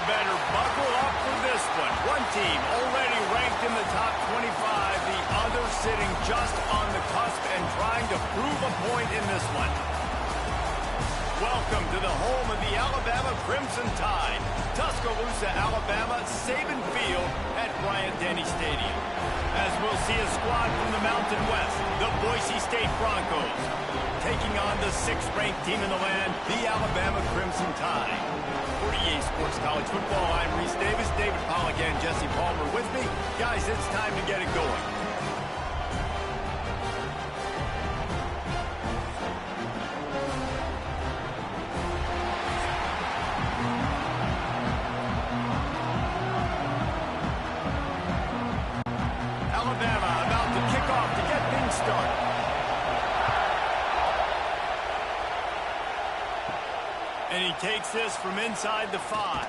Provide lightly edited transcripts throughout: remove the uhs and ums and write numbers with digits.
better buckle up for this one. One team already ranked in the top 25, the other sitting just on the cusp and trying to prove a point in this one. Welcome to the home of the Alabama Crimson Tide. Tuscaloosa, Alabama, Saban Field at Bryant-Denny Stadium. As we'll see a squad from the Mountain West, the Boise State Broncos, taking on the 6th-ranked team in the land, the Alabama Crimson Tide. For EA Sports College Football, I'm Reese Davis, David Pollack, and Jesse Palmer with me. Guys, it's time to get it going. And he takes this from inside the 5.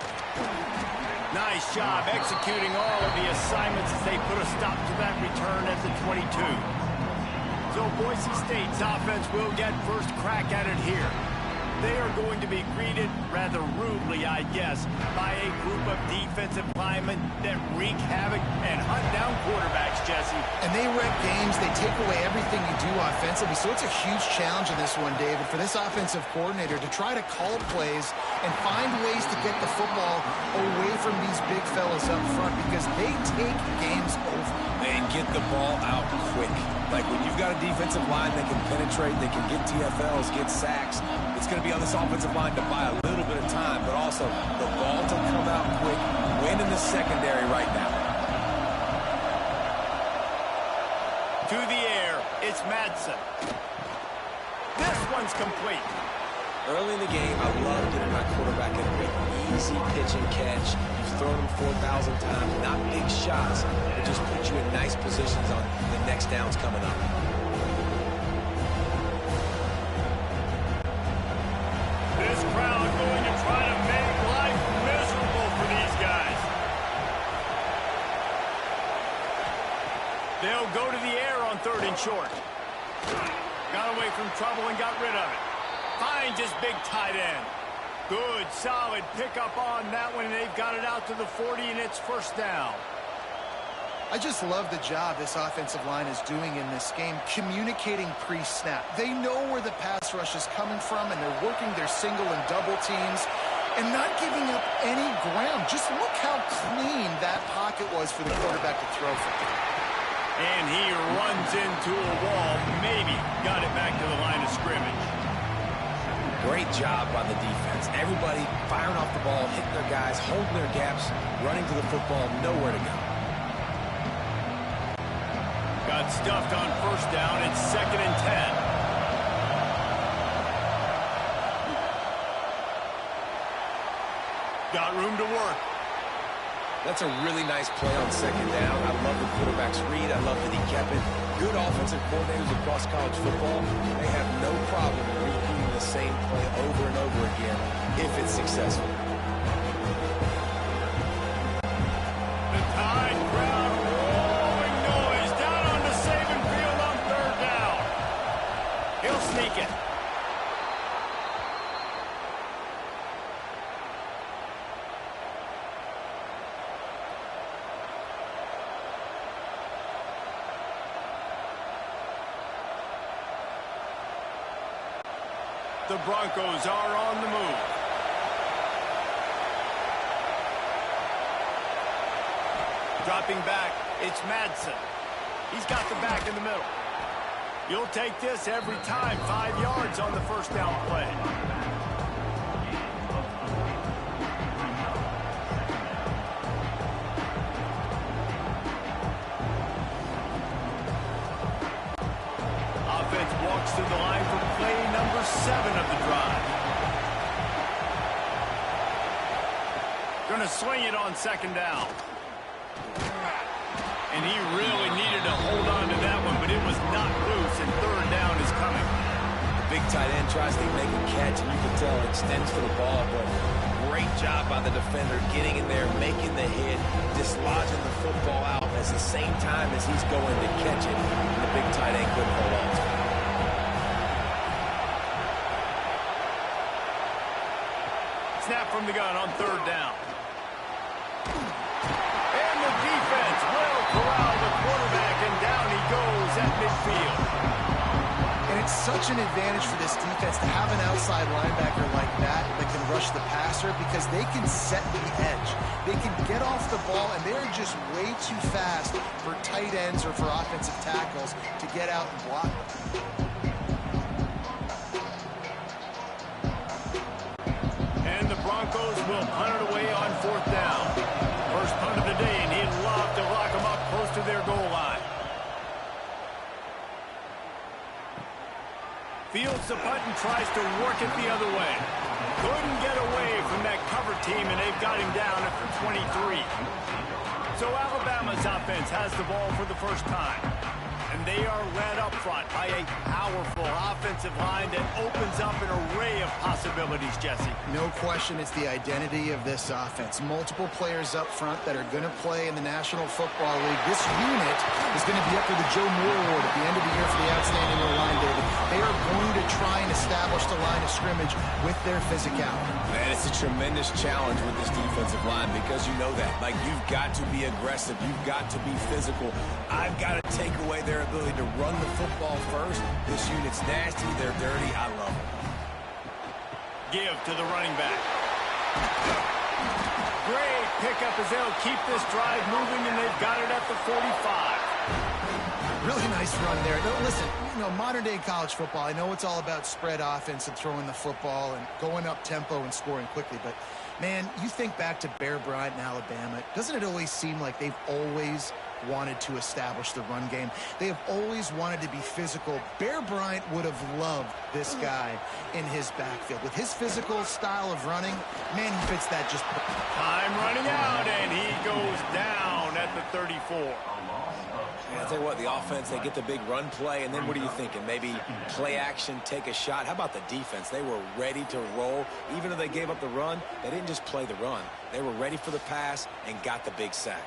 Nice job executing all of the assignments as they put a stop to that return at the 22. So Boise State's offense will get first crack at it here. They are going to be greeted rather rudely, I guess, by a group of defensive linemen that wreak havoc and hunt down quarterbacks, Jesse. And they wreck games. They take away everything you do offensively. So it's a huge challenge in this one, David, for this offensive coordinator to try to call plays and find ways to get the football away from these big fellas up front because they take games over. And get the ball out quick. Like when you've got a defensive line that can penetrate, they can get TFLs, get sacks, it's going to be on this offensive line to buy a little bit of time, but also the ball to come out quick, win in the secondary right now. To the air, it's Madsen. This one's complete. Early in the game, I love getting my quarterback a quick, easy pitch and catch. You've thrown him 4,000 times, not big shots, but just put you in nice positions on the next downs coming up. This crowd going to try to make life miserable for these guys. They'll go to the air on 3rd and short. Got away from trouble and got rid of it. Finds his big tight end. Good, solid pickup on that one, and they've got it out to the 40, and it's first down. I just love the job this offensive line is doing in this game, communicating pre-snap. They know where the pass rush is coming from, and they're working their single and double teams and not giving up any ground. Just look how clean that pocket was for the quarterback to throw from. And he runs into a wall, maybe got it back to the line of scrimmage. Great job by the defense. Everybody firing off the ball, hitting their guys, holding their gaps, running to the football, nowhere to go. Got stuffed on first down. It's 2nd and 10. Got room to work. That's a really nice play on 2nd down. I love the quarterback's read. I love that he kept it. Good offensive coordinators across college football. They have no problem repeating the same play over and over again if it's successful. The Tide crowd rolling noise down onto Saban Field on 3rd down. He'll sneak it. The Broncos are on the move. Dropping back, it's Madsen. He's got the back in the middle. You'll take this every time. 5 yards on the first down play. Offense walks through the line for play number 7 of the drive. Gonna swing it on 2nd down. And he really needed to hold on to that one, but it was not loose, and 3rd down is coming. The big tight end tries to make a catch, and you can tell it extends for the ball, but great job by the defender getting in there, making the hit, dislodging the football out at the same time as he's going to catch it, and the big tight end couldn't hold on to it. Snap from the gun on 3rd down. field. And it's such an advantage for this defense to have an outside linebacker like that can rush the passer because they can set the edge. They can get off the ball, and they're just way too fast for tight ends or for offensive tackles to get out and block them. And the Broncos will punt it away on 4th down. First punt of the day, and he'd love to lock them up close to their goal line. Fields the punt and tries to work it the other way. Couldn't get away from that cover team, and they've got him down at the 23. So Alabama's offense has the ball for the first time. And they are led up front by a powerful offensive line that opens up an array of possibilities, Jesse. No question it's the identity of this offense. Multiple players up front that are going to play in the National Football League. This unit is going to be up for the Joe Moore Award at the end of the year for the outstanding O-line, David. They are going to try and establish the line of scrimmage with their physicality. Man, it's a tremendous challenge with this defensive line because you know that. Like, you've got to be aggressive. You've got to be physical. I've got to take away their ability to run the football first. This unit's nasty. They're dirty. I love them. Give to the running back. Great pickup as they'll keep this drive moving, and they've got it at the 45. Really nice run there. No, listen, modern-day college football, I know it's all about spread offense and throwing the football and going up tempo and scoring quickly, but, man, you think back to Bear Bryant in Alabama, doesn't it always seem like they've always wanted to establish the run game? They have always wanted to be physical. Bear Bryant would have loved this guy in his backfield. With his physical style of running, man, he fits that just perfect. Time running out, and he goes down at the 34. I'll tell you what, the offense, they get the big run play, and then what are you thinking? Maybe play action, take a shot. How about the defense? They were ready to roll. Even though they gave up the run, they didn't just play the run. They were ready for the pass and got the big sack.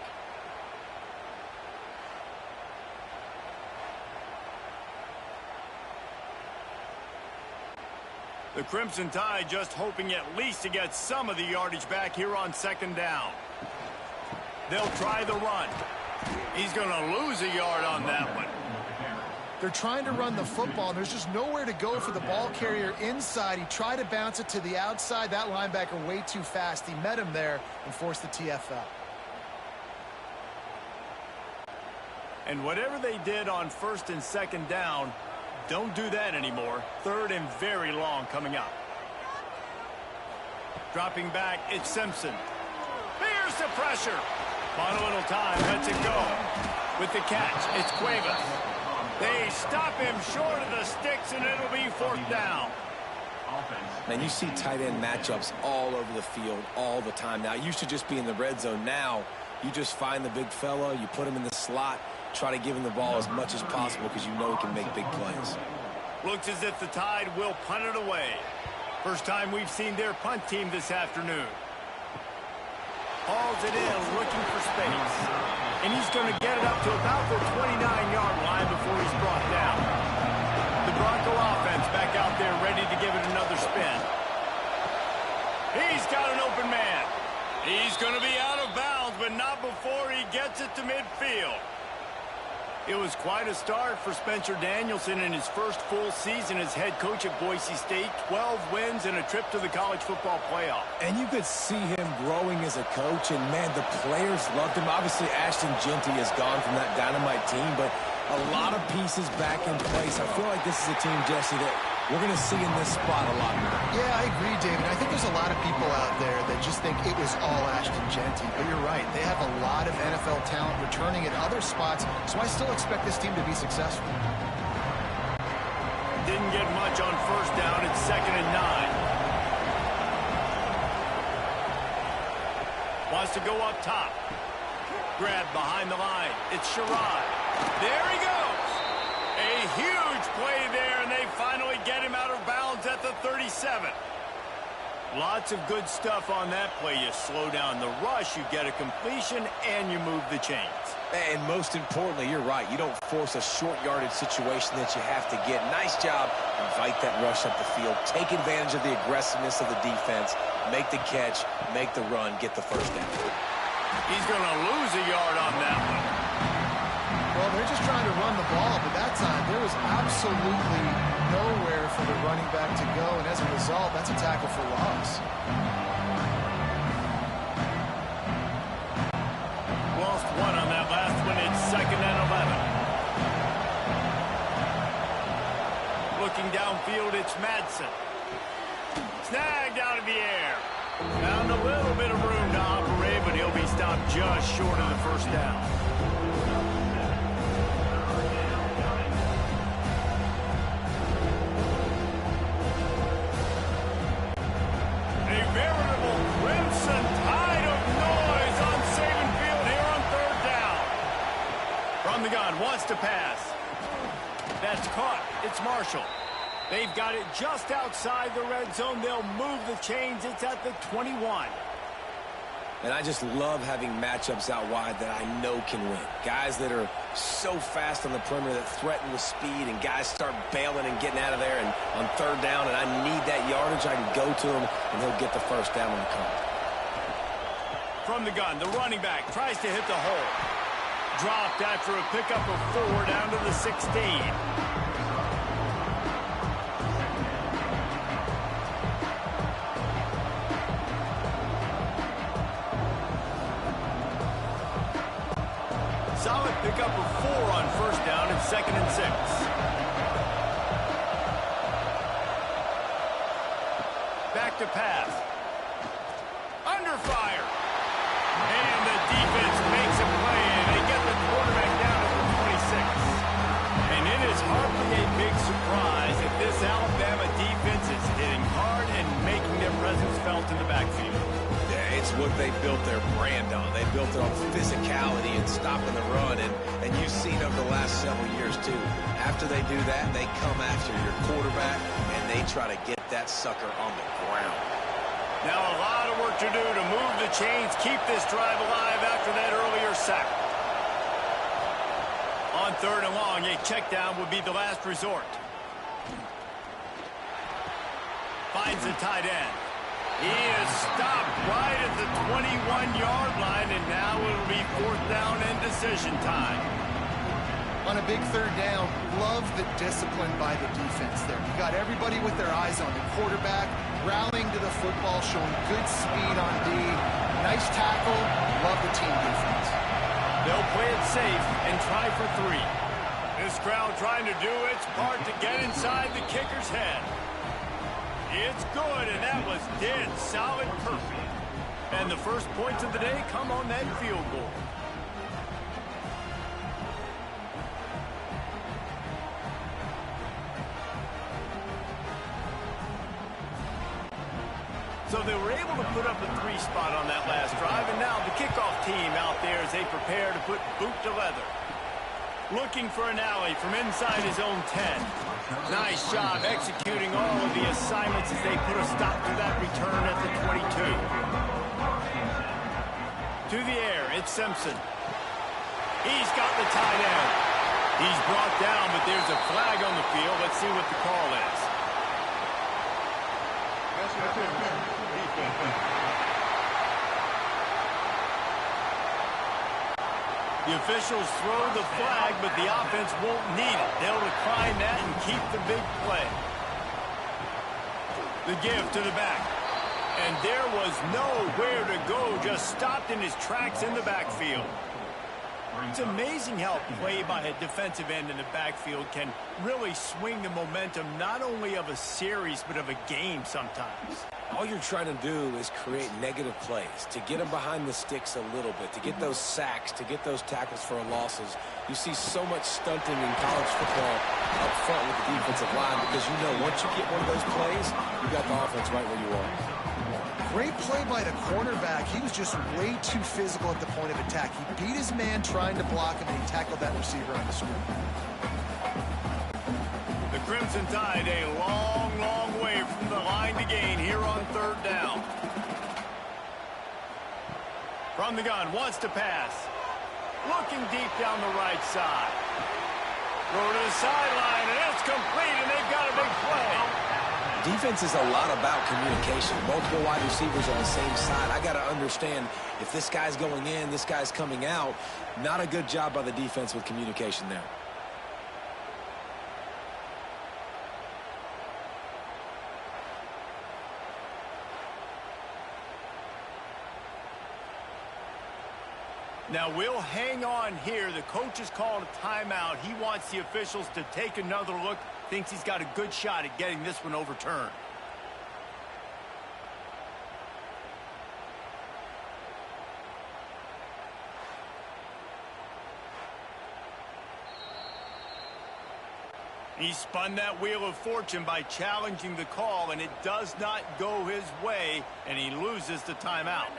The Crimson Tide just hoping at least to get some of the yardage back here on 2nd down. They'll try the run. He's going to lose a yard on that one. They're trying to run the football, and there's just nowhere to go for the ball carrier inside. He tried to bounce it to the outside. That linebacker way too fast. He met him there and forced the TFL. And whatever they did on 1st and 2nd down, don't do that anymore. 3rd and very long coming up. Dropping back, it's Simpson. Here's the pressure. On a little time, lets it go. With the catch, it's Cuevas. They stop him short of the sticks, and it'll be 4th down. Man, you see tight end matchups all over the field all the time. Now, it used to just be in the red zone. Now, you just find the big fella, you put him in the slot, try to give him the ball as much as possible because you know he can make big plays. Looks as if the Tide will punt it away. First time we've seen their punt team this afternoon. Hauls it in, looking for space. And he's going to get it up to about the 29-yard line before he's brought down. The Bronco offense back out there ready to give it another spin. He's got an open man. He's going to be out of bounds, but not before he gets it to midfield. It was quite a start for Spencer Danielson in his first full season as head coach at Boise State. 12 wins and a trip to the college football playoff. And you could see him growing as a coach, and, man, the players loved him. Obviously, Ashton Jeanty has gone from that dynamite team, but a lot of pieces back in place. I feel like this is a team, Jesse, that we're going to see in this spot a lot more. Yeah, I agree, David. I think there's a lot of people out there that just think it was all Ashton Jeanty. But you're right. They have a lot of NFL talent returning at other spots, so I still expect this team to be successful. Didn't get much on 1st down. It's 2nd and 9. Wants to go up top. Grab behind the line. It's Sherrod. There he goes. A huge play there, and they finally get him out of bounds at the 37. Lots of good stuff on that play. You slow down the rush, you get a completion, and you move the chains. And most importantly, you're right. You don't force a short yardage situation that you have to get. Nice job. Invite that rush up the field. Take advantage of the aggressiveness of the defense. Make the catch. Make the run. Get the 1st down. He's going to lose a yard on that one. Well, they're just trying to run the ball, but that time there was absolutely nowhere for the running back to go, and as a result, that's a tackle for loss. Lost one on that last one. It's 2nd and 11. Looking downfield, it's Madsen. Snagged out of the air. Found a little bit of room to operate, but he'll be stopped just short of the first down. A veritable crimson tide of noise on Saban Field here on 3rd down. From the gun, wants to pass. That's caught. It's Marshall. They've got it just outside the red zone. They'll move the chains. It's at the 21. And I just love having matchups out wide that I know can win. Guys that are so fast on the perimeter that threaten with speed, and guys start bailing and getting out of there and on 3rd down, and I need that yardage. I can go to him, and he'll get the first down on the come. From the gun, the running back tries to hit the hole. Dropped after a pickup of 4 down to the 16. Solid pickup of 4 on 1st down and 2nd and 6. Back to pass. Under fire. And the defense makes a play, and they get the quarterback down at the 26. And it is hardly a big surprise that this Alabama defense is hitting hard and making their presence felt in the backfield. It's what they built their brand on. They built it on physicality and stopping the run, and you've seen over the last several years, too. After they do that, they come after your quarterback, and they try to get that sucker on the ground. Now a lot of work to do to move the chains, keep this drive alive after that earlier sack. On 3rd and long, a check down would be the last resort. Finds the tight end. He is stopped right at the 21-yard line, and now it'll be 4th down and decision time. On a big 3rd down, love the discipline by the defense there. You got everybody with their eyes on the quarterback, rallying to the football, showing good speed on D. Nice tackle. Love the team defense. They'll play it safe and try for 3. This crowd trying to do its part to get inside the kicker's head. It's good, and that was dead solid perfect. And the first points of the day come on that field goal. So they were able to put up a 3 spot on that last drive, and now the kickoff team out there as they prepare to put boot to leather. Looking for an alley from inside his own 10. Nice job executing all of the assignments as they put a stop to that return at the 22. To the air, it's Simpson. He's got the tight end. He's brought down, but there's a flag on the field. Let's see what the call is. The officials throw the flag, but the offense won't need it. They'll decline that and keep the big play. The give to the back. And there was nowhere to go, just stopped in his tracks in the backfield. It's amazing how play by a defensive end in the backfield can really swing the momentum not only of a series, but of a game sometimes. All you're trying to do is create negative plays, to get them behind the sticks a little bit, to get those sacks, to get those tackles for losses. You see so much stunting in college football up front with the defensive line because you know once you get one of those plays, you got the offense right where you are. Great play by the cornerback. He was just way too physical at the point of attack. He beat his man trying to block him, and he tackled that receiver on the screen. The Crimson Tide a long, long way from the line to gain here on 3rd down. From the gun, wants to pass. Looking deep down the right side. Throw to the sideline, and it's complete, and they've got a big play. Defense is a lot about communication. Multiple wide receivers on the same side. I got to understand if this guy's going in, this guy's coming out. Not a good job by the defense with communication there. Now we'll hang on here. The coach has called a timeout. He wants the officials to take another look. Thinks he's got a good shot at getting this one overturned. He spun that wheel of fortune by challenging the call, and it does not go his way, and he loses the timeout.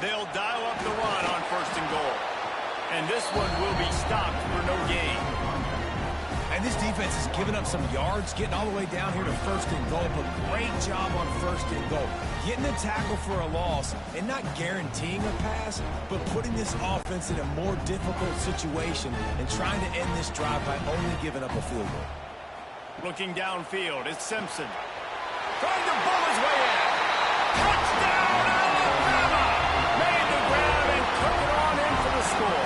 They'll dial up the run on 1st and goal. And this one will be stopped for no gain. And this defense has given up some yards, getting all the way down here to 1st and goal, but great job on 1st and goal. Getting a tackle for a loss and not guaranteeing a pass, but putting this offense in a more difficult situation and trying to end this drive by only giving up a field goal. Looking downfield, it's Simpson. Trying to bull his way in. Touchdown, Alabama! Made the grab and took it on in for the score.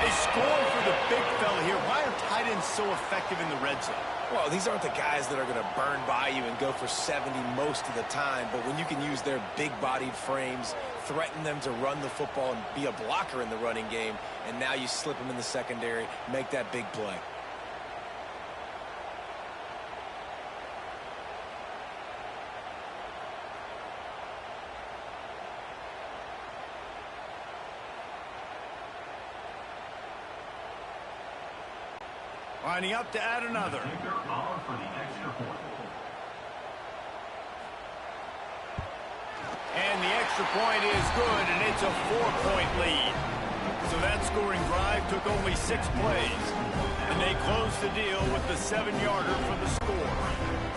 They score for the big fella here. Why are tight ends so effective in the red zone? Well, these aren't the guys that are going to burn by you and go for 70 most of the time, but when you can use their big-bodied frames, threaten them to run the football and be a blocker in the running game, and now you slip them in the secondary, make that big play. Lining up to add another. And the extra point is good, and it's a 4-point lead. So that scoring drive took only 6 plays. And they close the deal with the 7-yarder for the score.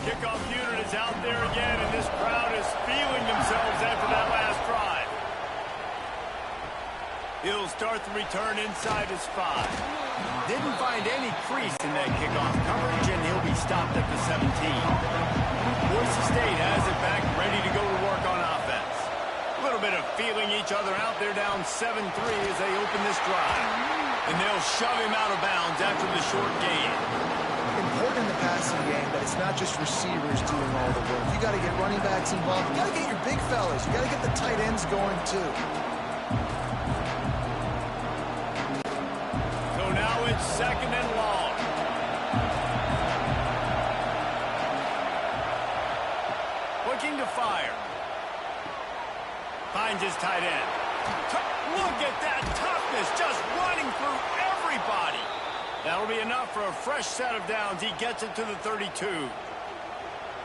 Kickoff unit is out there again, and this crowd is feeling themselves after that last drive. He'll start the return inside his 5. Didn't find any crease in that kickoff coverage, and he'll be stopped at the 17. Boise State has it back, ready to go to work on offense. A little bit of feeling each other out there, down 7-3 as they open this drive. And they'll shove him out of bounds after the short gain. Important in the passing game that it's not just receivers doing all the work. You got to get running backs involved. You got to get your big fellas. You got to get the tight ends going too. It's 2nd and long. Looking to fire. Finds his tight end. Look at that toughness, just running through everybody. That'll be enough for a fresh set of downs. He gets it to the 32.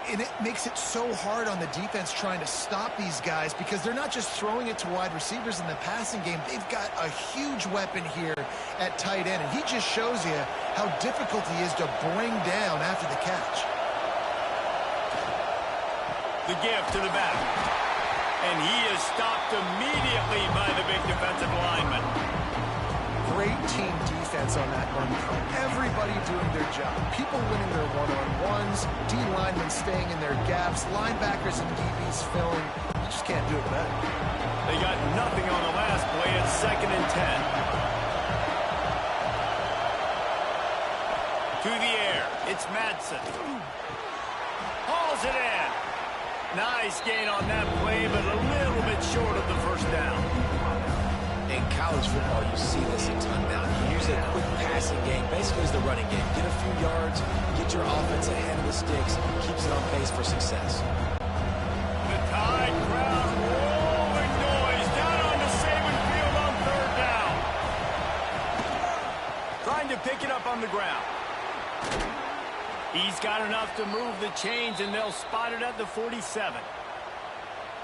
And it makes it so hard on the defense trying to stop these guys because they're not just throwing it to wide receivers in the passing game. They've got a huge weapon here at tight end, and he just shows you how difficult he is to bring down after the catch. The give to the back. And he is stopped immediately by the big defensive lineman. Great team defense on that run. Everybody doing their job. People winning their one-on-ones, D linemen staying in their gaps, linebackers and DBs filling. You just can't do it better. They got nothing on the last play. It's 2nd and 10. To the air. It's Madsen. Hauls it in. Nice gain on that play, but a little bit short of the first down. In college football, you see this a ton now. You use a quick passing game, basically as the running game. Get a few yards, get your offense ahead of the sticks, keeps it on pace for success. The Tide crowd rolling noise down on the Saban field on 3rd down. Trying to pick it up on the ground. He's got enough to move the chains, and they'll spot it at the 47.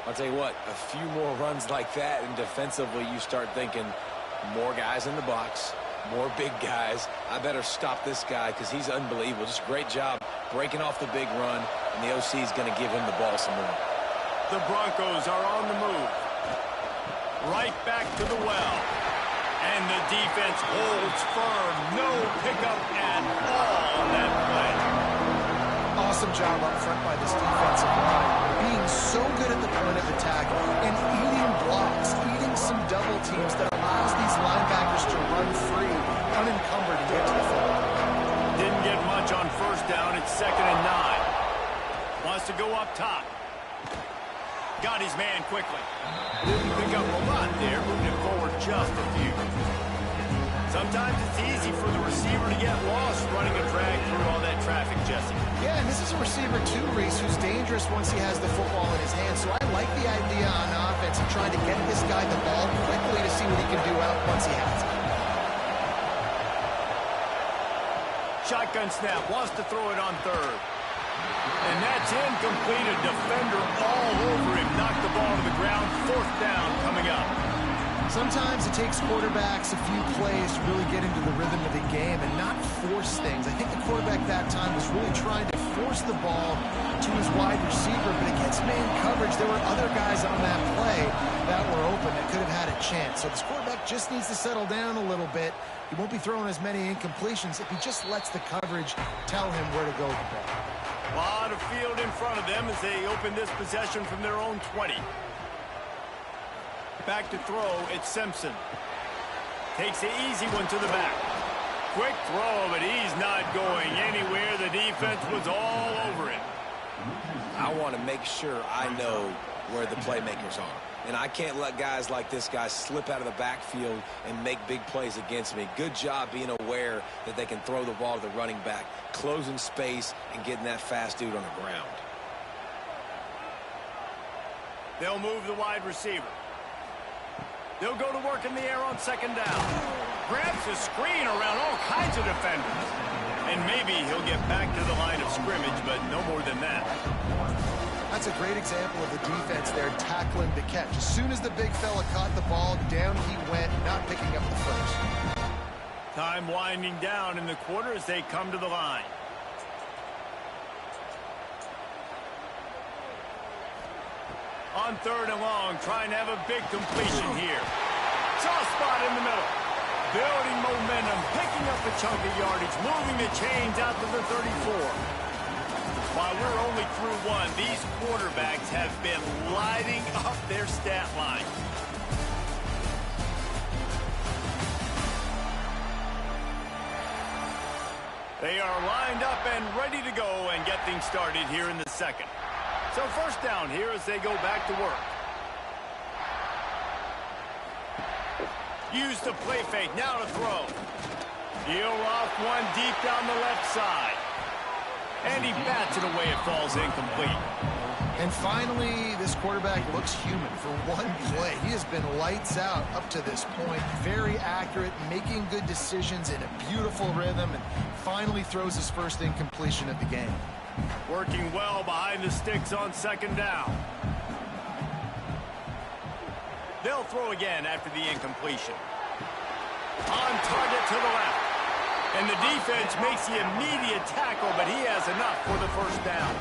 I'll tell you what, a few more runs like that, and defensively you start thinking more guys in the box, more big guys. I better stop this guy because he's unbelievable. Just a great job breaking off the big run, and the OC is going to give him the ball some more. The Broncos are on the move. Right back to the well. And the defense holds firm. No pickup at all on that play. Awesome job up front by this defensive line, being so good at the point of attack and eating blocks, eating some double teams that allows these linebackers to run free, unencumbered, and get to the football. Didn't get much on first down. It's 2nd and 9. Wants to go up top. Got his man quickly. Didn't pick up a lot there, moving it forward just a few. Sometimes it's easy for the receiver to get lost running a drag through all that traffic, Jesse. Yeah, and this is a receiver too, Reese, who's dangerous once he has the football in his hands. So I like the idea on offense of trying to get this guy the ball quickly to see what he can do out once he has it. Shotgun snap, wants to throw it on 3rd. And that's incomplete. A defender all over him. Knocked the ball to the ground. 4th down coming up. Sometimes it takes quarterbacks a few plays to really get into the rhythm of the game and not force things. I think the quarterback that time was really trying to force the ball to his wide receiver, but against man coverage, there were other guys on that play that were open that could have had a chance. So this quarterback just needs to settle down a little bit. He won't be throwing as many incompletions if he just lets the coverage tell him where to go with the ball. A lot of field in front of them as they open this possession from their own 20. Back to throw, it's Simpson. Takes the easy one to the back. Quick throw, but he's not going anywhere. The defense was all over it. I want to make sure I know where the playmakers are. And I can't let guys like this guy slip out of the backfield and make big plays against me. Good job being aware that they can throw the ball to the running back, closing space, and getting that fast dude on the ground. They'll move the wide receiver. They'll go to work in the air on 2nd down. Grabs a screen around all kinds of defenders. And maybe he'll get back to the line of scrimmage, but no more than that. That's a great example of the defense there tackling the catch. As soon as the big fella caught the ball, down he went, not picking up the first. Time winding down in the quarter as they come to the line. On 3rd and long, trying to have a big completion here. Soft spot in the middle. Building momentum, picking up a chunk of yardage, moving the chains out to the 34. While we're only through one, these quarterbacks have been lighting up their stat line. They are lined up and ready to go and get things started here in the 2nd. So 1st down here as they go back to work. Use the play fake, now to throw. He'll off one deep down the left side. And he bats it away, it falls incomplete. And finally, this quarterback looks human for one play. He has been lights out up to this point. Very accurate, making good decisions in a beautiful rhythm, and finally throws his first incompletion of the game. Working well behind the sticks on 2nd down. They'll throw again after the incompletion. On target to the left. And the defense makes the immediate tackle, but he has enough for the 1st down.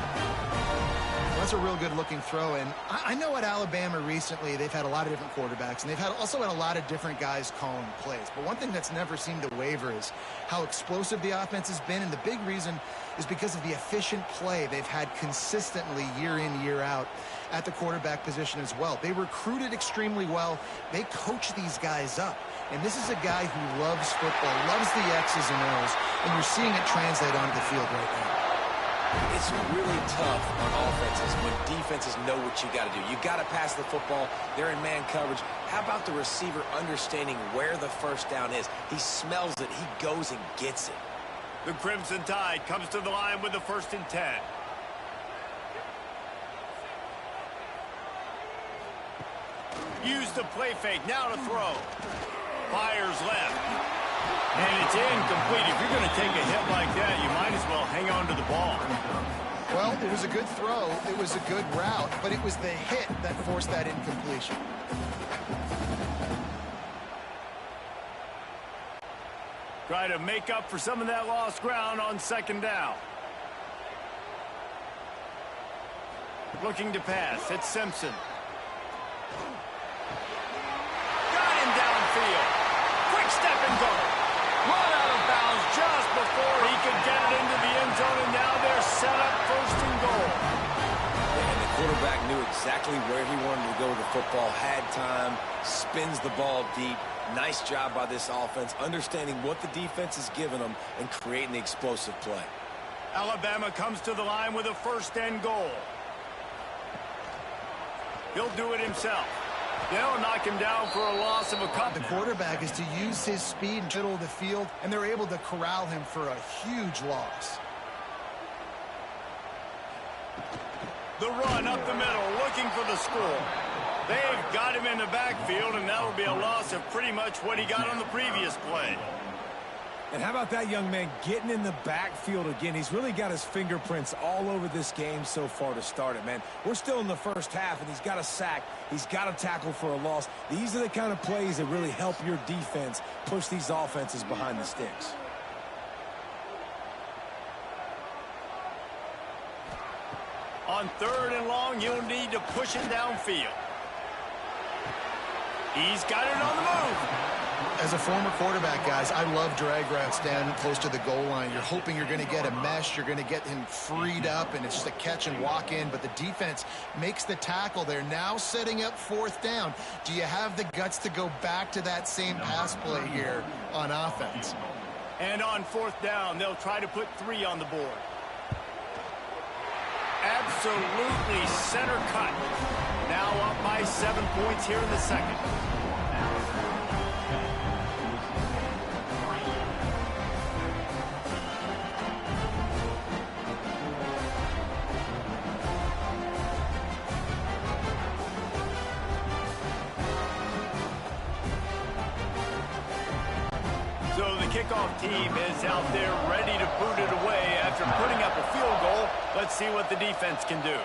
Well, that's a real good-looking throw. And I know at Alabama recently they've had a lot of different quarterbacks, and they've also had a lot of different guys calling plays. But one thing that's never seemed to waver is how explosive the offense has been. And the big reason is because of the efficient play they've had consistently year in, year out at the quarterback position as well. They recruited extremely well. They coach these guys up. And this is a guy who loves football, loves the X's and O's, and you're seeing it translate onto the field right now. It's really tough on offenses when defenses know what you got to do. You got to pass the football. They're in man coverage. How about the receiver understanding where the 1st down is? He smells it. He goes and gets it. The Crimson Tide comes to the line with the 1st and 10. Use the play fake, now to throw. Fires left. And it's incomplete. If you're going to take a hit like that, you might as well hang on to the ball. Well, it was a good throw. It was a good route, but it was the hit that forced that incompletion. Try to make up for some of that lost ground on 2nd down. Looking to pass. It's Simpson. Got him downfield. Quick step and go. Run out of bounds just before he could get it into the end zone, and now they're set up for quarterback knew exactly where he wanted to go with the football, had time, spins the ball deep. Nice job by this offense, understanding what the defense is giving them and creating the explosive play. Alabama comes to the line with a 1st and goal. He'll do it himself. They'll knock him down for a loss of a couple. The quarterback is to use his speed in the middle of the field, and they're able to corral him for a huge loss. The run up the middle, looking for the score. They've got him in the backfield, and that'll be a loss of pretty much what he got on the previous play. And how about that young man getting in the backfield again? He's really got his fingerprints all over this game so far to start it, man. We're still in the first half, and he's got a sack. He's got a tackle for a loss. These are the kind of plays that really help your defense push these offenses behind the sticks. On 3rd and long, you'll need to push it downfield. He's got it on the move. As a former quarterback, guys, I love drag routes down close to the goal line. You're hoping you're going to get a mesh. You're going to get him freed up, and it's just a catch and walk in. But the defense makes the tackle. They're now setting up 4th down. Do you have the guts to go back to that same pass play here on offense? And on 4th down, they'll try to put 3 on the board. Absolutely center cut. Now up by 7 points here in the 2nd. So the kickoff team is out there ready to boot it away after putting up a field goal. Let's see what the defense can do.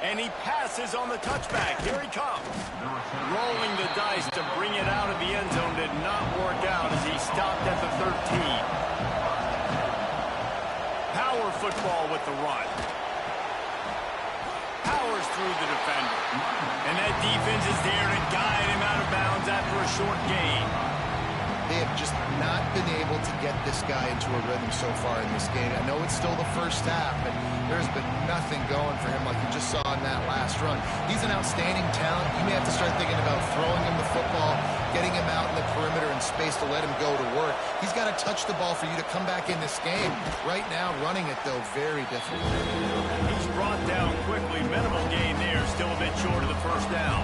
And he passes on the touchback. Here he comes. Rolling the dice to bring it out of the end zone did not work out as he stopped at the 13. Power football with the run. Powers through the defender. And that defense is there to guide him out of bounds after a short gain. They have just not been able to get this guy into a rhythm so far in this game. I know it's still the first half, but there's been nothing going for him like you just saw in that last run. He's an outstanding talent. You may have to start thinking about throwing him the football, getting him out in the perimeter in space to let him go to work. He's got to touch the ball for you to come back in this game. Right now, running it, though, very difficult. He's brought down quickly. Minimal gain there, still a bit short of the 1st down.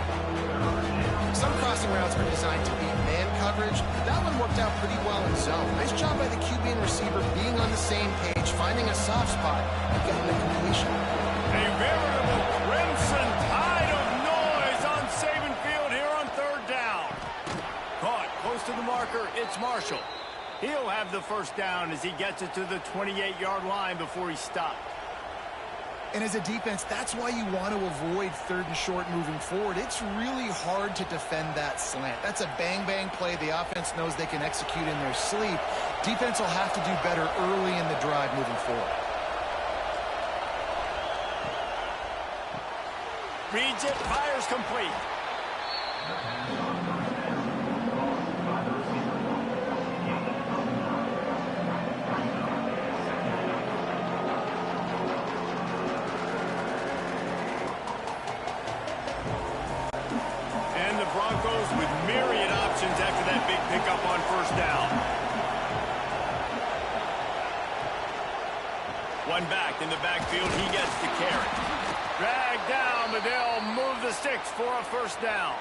Some crossing routes are designed to beat man coverage. That one worked out pretty well in zone. Nice job by the QB and receiver being on the same page, finding a soft spot, and getting the completion. A veritable crimson tide of noise on Saban Field here on 3rd down. Caught close to the marker, it's Marshall. He'll have the 1st down as he gets it to the 28-yard line before he stopped. And as a defense, that's why you want to avoid 3rd and short moving forward. It's really hard to defend that slant. That's a bang-bang play. The offense knows they can execute in their sleep. Defense will have to do better early in the drive moving forward. Reads it, fires complete. Broncos with myriad options after that big pickup on 1st down. One back in the backfield, he gets the carry. Dragged down, but they'll move the sticks for a 1st down.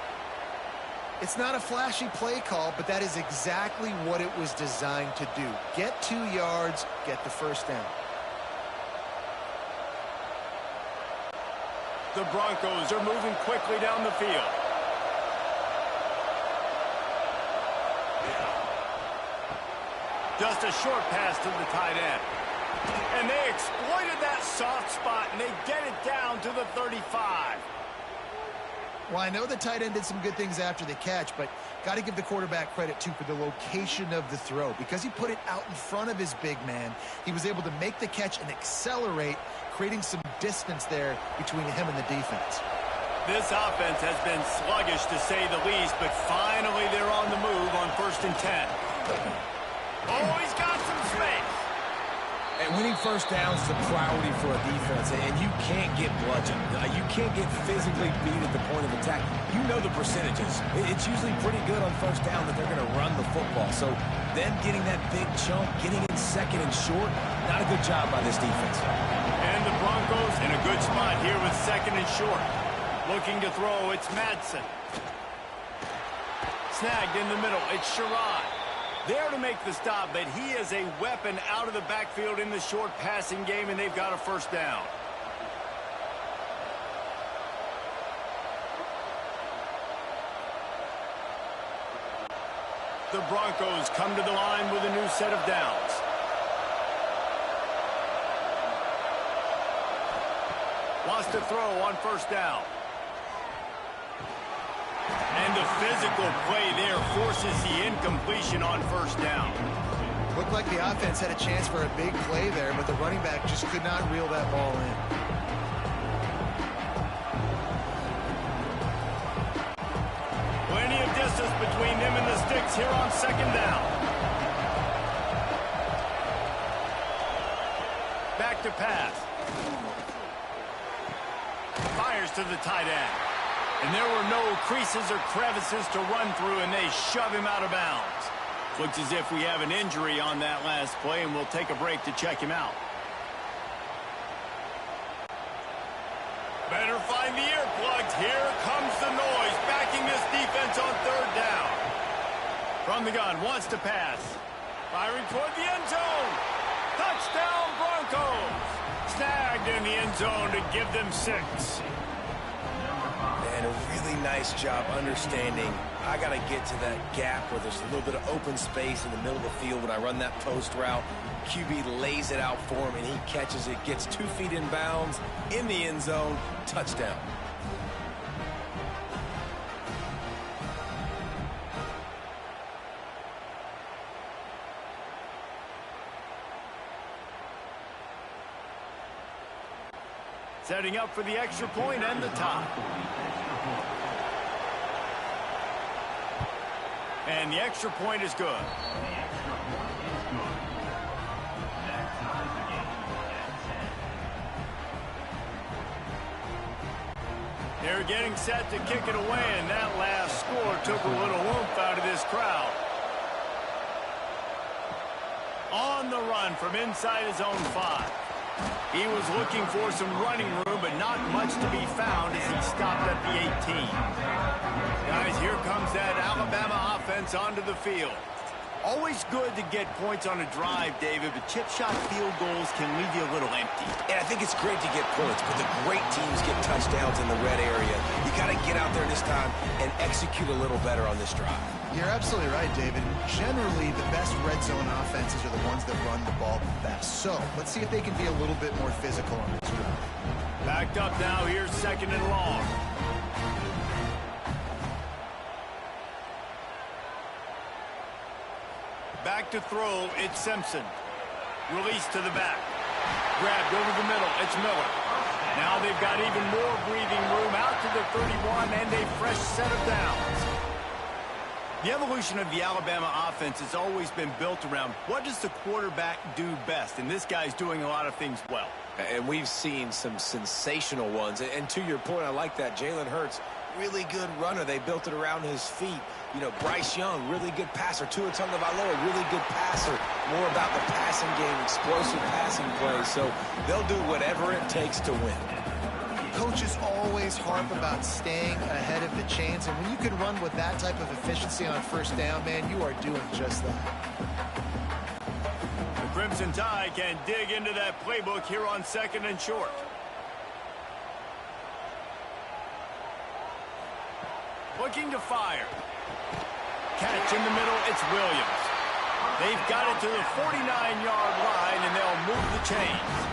It's not a flashy play call, but that is exactly what it was designed to do. Get 2 yards, get the 1st down. The Broncos are moving quickly down the field. Just a short pass to the tight end. And they exploited that soft spot, and they get it down to the 35. Well, I know the tight end did some good things after the catch, but got to give the quarterback credit, too, for the location of the throw. Because he put it out in front of his big man, he was able to make the catch and accelerate, creating some distance there between him and the defense. This offense has been sluggish, to say the least, but finally they're on the move on 1st and 10. Oh, he's got some space. And winning first downs is a priority for a defense, and you can't get bludgeoned. You can't get physically beat at the point of attack. You know the percentages. It's usually pretty good on first down that they're going to run the football. So then getting that big chunk, getting in second and short, not a good job by this defense. And the Broncos in a good spot here with second and short. Looking to throw, it's Madsen. Snagged in the middle, it's Sherrod. There to make the stop, but he is a weapon out of the backfield in the short passing game, and they've got a first down. The Broncos come to the line with a new set of downs. Wants to throw on first down. And the physical play there forces the incompletion on first down. Looked like the offense had a chance for a big play there, but the running back just could not reel that ball in. Plenty of distance between them and the sticks here on second down. Back to pass. Fires to the tight end. And there were no creases or crevices to run through, and they shove him out of bounds. Looks as if we have an injury on that last play, and we'll take a break to check him out. Better find the earplugs. Here comes the noise, backing this defense on third down. From the gun, wants to pass. Firing toward the end zone. Touchdown, Broncos. Snagged in the end zone to give them 6. And a really nice job understanding I got to get to that gap where there's a little bit of open space in the middle of the field when I run that post route. QB lays it out for him, and he catches it, gets 2 feet in bounds, in the end zone, touchdown. Setting up for the extra point and the tie. And the extra point is good. They're getting set to kick it away, and that last score took a little oomph out of this crowd. On the run from inside his own 5. He was looking for some running room, but not much to be found as he stopped at the 18. Guys, here comes that Alabama offense onto the field. Always good to get points on a drive, David, but chip shot field goals can leave you a little empty. And I think it's great to get points, but the great teams get touchdowns in the red area. You got to get out there this time and execute a little better on this drive. You're absolutely right, David. Generally, the best red zone offenses are the ones that run the ball the best. So, let's see if they can be a little bit more physical on this drive. Backed up now, here's second and long. Back to throw, it's Simpson. Release to the back. Grabbed over the middle, it's Miller. Now they've got even more breathing room out to the 31 and a fresh set of downs. The evolution of the Alabama offense has always been built around what does the quarterback do best, and this guy's doing a lot of things well. And we've seen some sensational ones. And to your point, I like that. Jalen Hurts, really good runner. They built it around his feet. You know, Bryce Young, really good passer. Tua Tagovailoa, really good passer. More about the passing game, explosive passing plays. So they'll do whatever it takes to win. Coaches always harp about staying ahead of the chains, and when you can run with that type of efficiency on first down, man, you are doing just that. The Crimson Tide can dig into that playbook here on second and short. Looking to fire. Catch in the middle, it's Williams. They've got it to the 49-yard line, and they'll move the chains.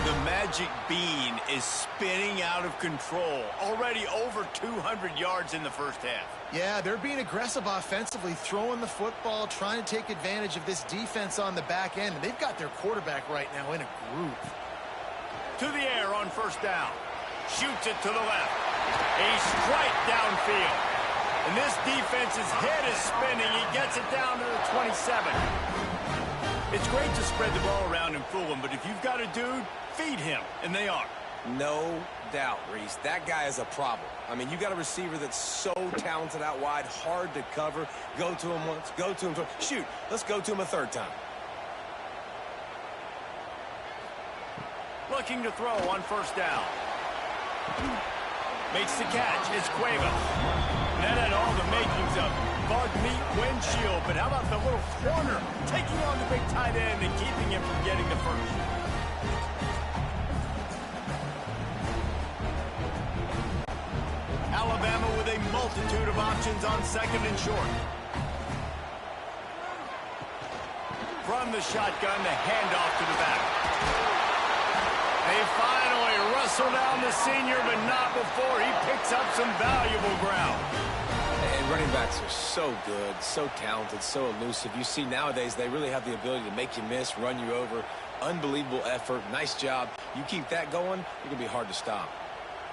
The magic bean is spinning out of control. Already over 200 yards in the first half. Yeah, they're being aggressive offensively, throwing the football, trying to take advantage of this defense on the back end. And they've got their quarterback right now in a groove. To the air on first down. Shoots it to the left. A strike downfield. And this defense's head is spinning. He gets it down to the 27. It's great to spread the ball around and fool him, but if you've got a dude, feed him, and they are. No doubt, Reese. That guy is a problem. I mean, you got a receiver that's so talented out wide, hard to cover. Go to him once, go to him twice. Shoot, let's go to him a third time. Looking to throw on first down. Makes the catch. It's Cuevas. That had all the makings of bug meat windshield, but how about the little corner taking on the big tight end and keeping him from getting the first? Alabama with a multitude of options on second and short. From the shotgun, the handoff to the back. They finally wrestle down the senior, but not before he picks up some valuable ground. And running backs are so good, so talented, so elusive. You see nowadays they really have the ability to make you miss, run you over. Unbelievable effort. Nice job. You keep that going, you're going to be hard to stop.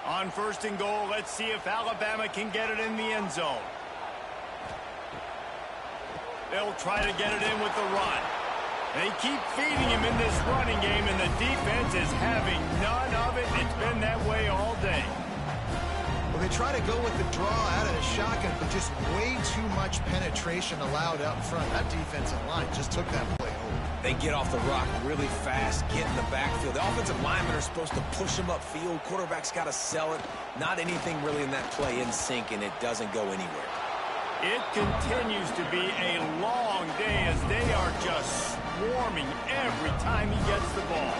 On first and goal, let's see if Alabama can get it in the end zone. They'll try to get it in with the run. They keep feeding him in this running game, and the defense is having none of it. It's been that way all day. Well, they try to go with the draw out of the shotgun, but just way too much penetration allowed up front. That defensive line just took that play over. They get off the rock really fast, get in the backfield. The offensive linemen are supposed to push them upfield. Quarterback's got to sell it. Not anything really in that play in sync, and it doesn't go anywhere. It continues to be a long day as they are just swarming every time he gets the ball.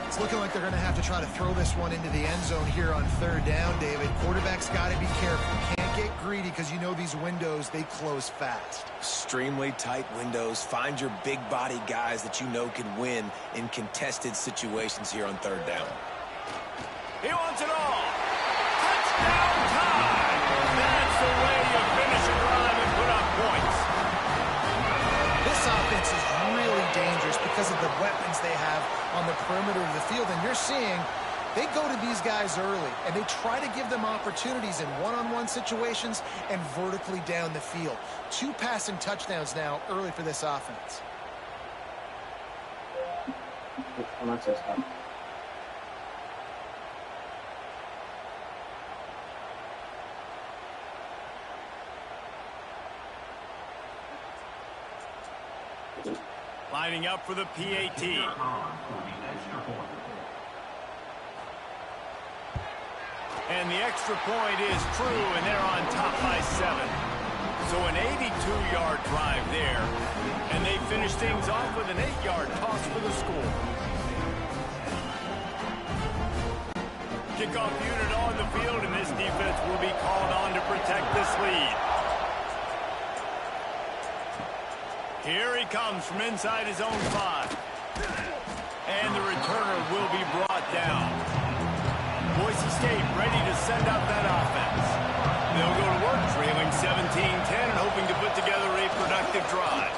It's looking like they're going to have to try to throw this one into the end zone here on third down, David. Quarterback's got to be careful. Can't get greedy because you know these windows, they close fast. Extremely tight windows. Find your big body guys that you know can win in contested situations here on third down. He wants it all. Touchdown time. That's the way you finish a drive and put up points. This offense is really dangerous because of the weapons they have on the perimeter of the field. And you're seeing they go to these guys early, and they try to give them opportunities in one-on-one situations and vertically down the field. 2 passing touchdowns now early for this offense. Lining up for the PAT. And the extra point is true, and they're on top by 7. So an 82-yard drive there. And they finish things off with an 8-yard toss for the score. Kickoff unit on the field, and this defense will be called on to protect this lead. Here he comes from inside his own 5. And the returner will be brought down. Boise State ready to send out that offense. They'll go to work trailing 17-10 and hoping to put together a productive drive.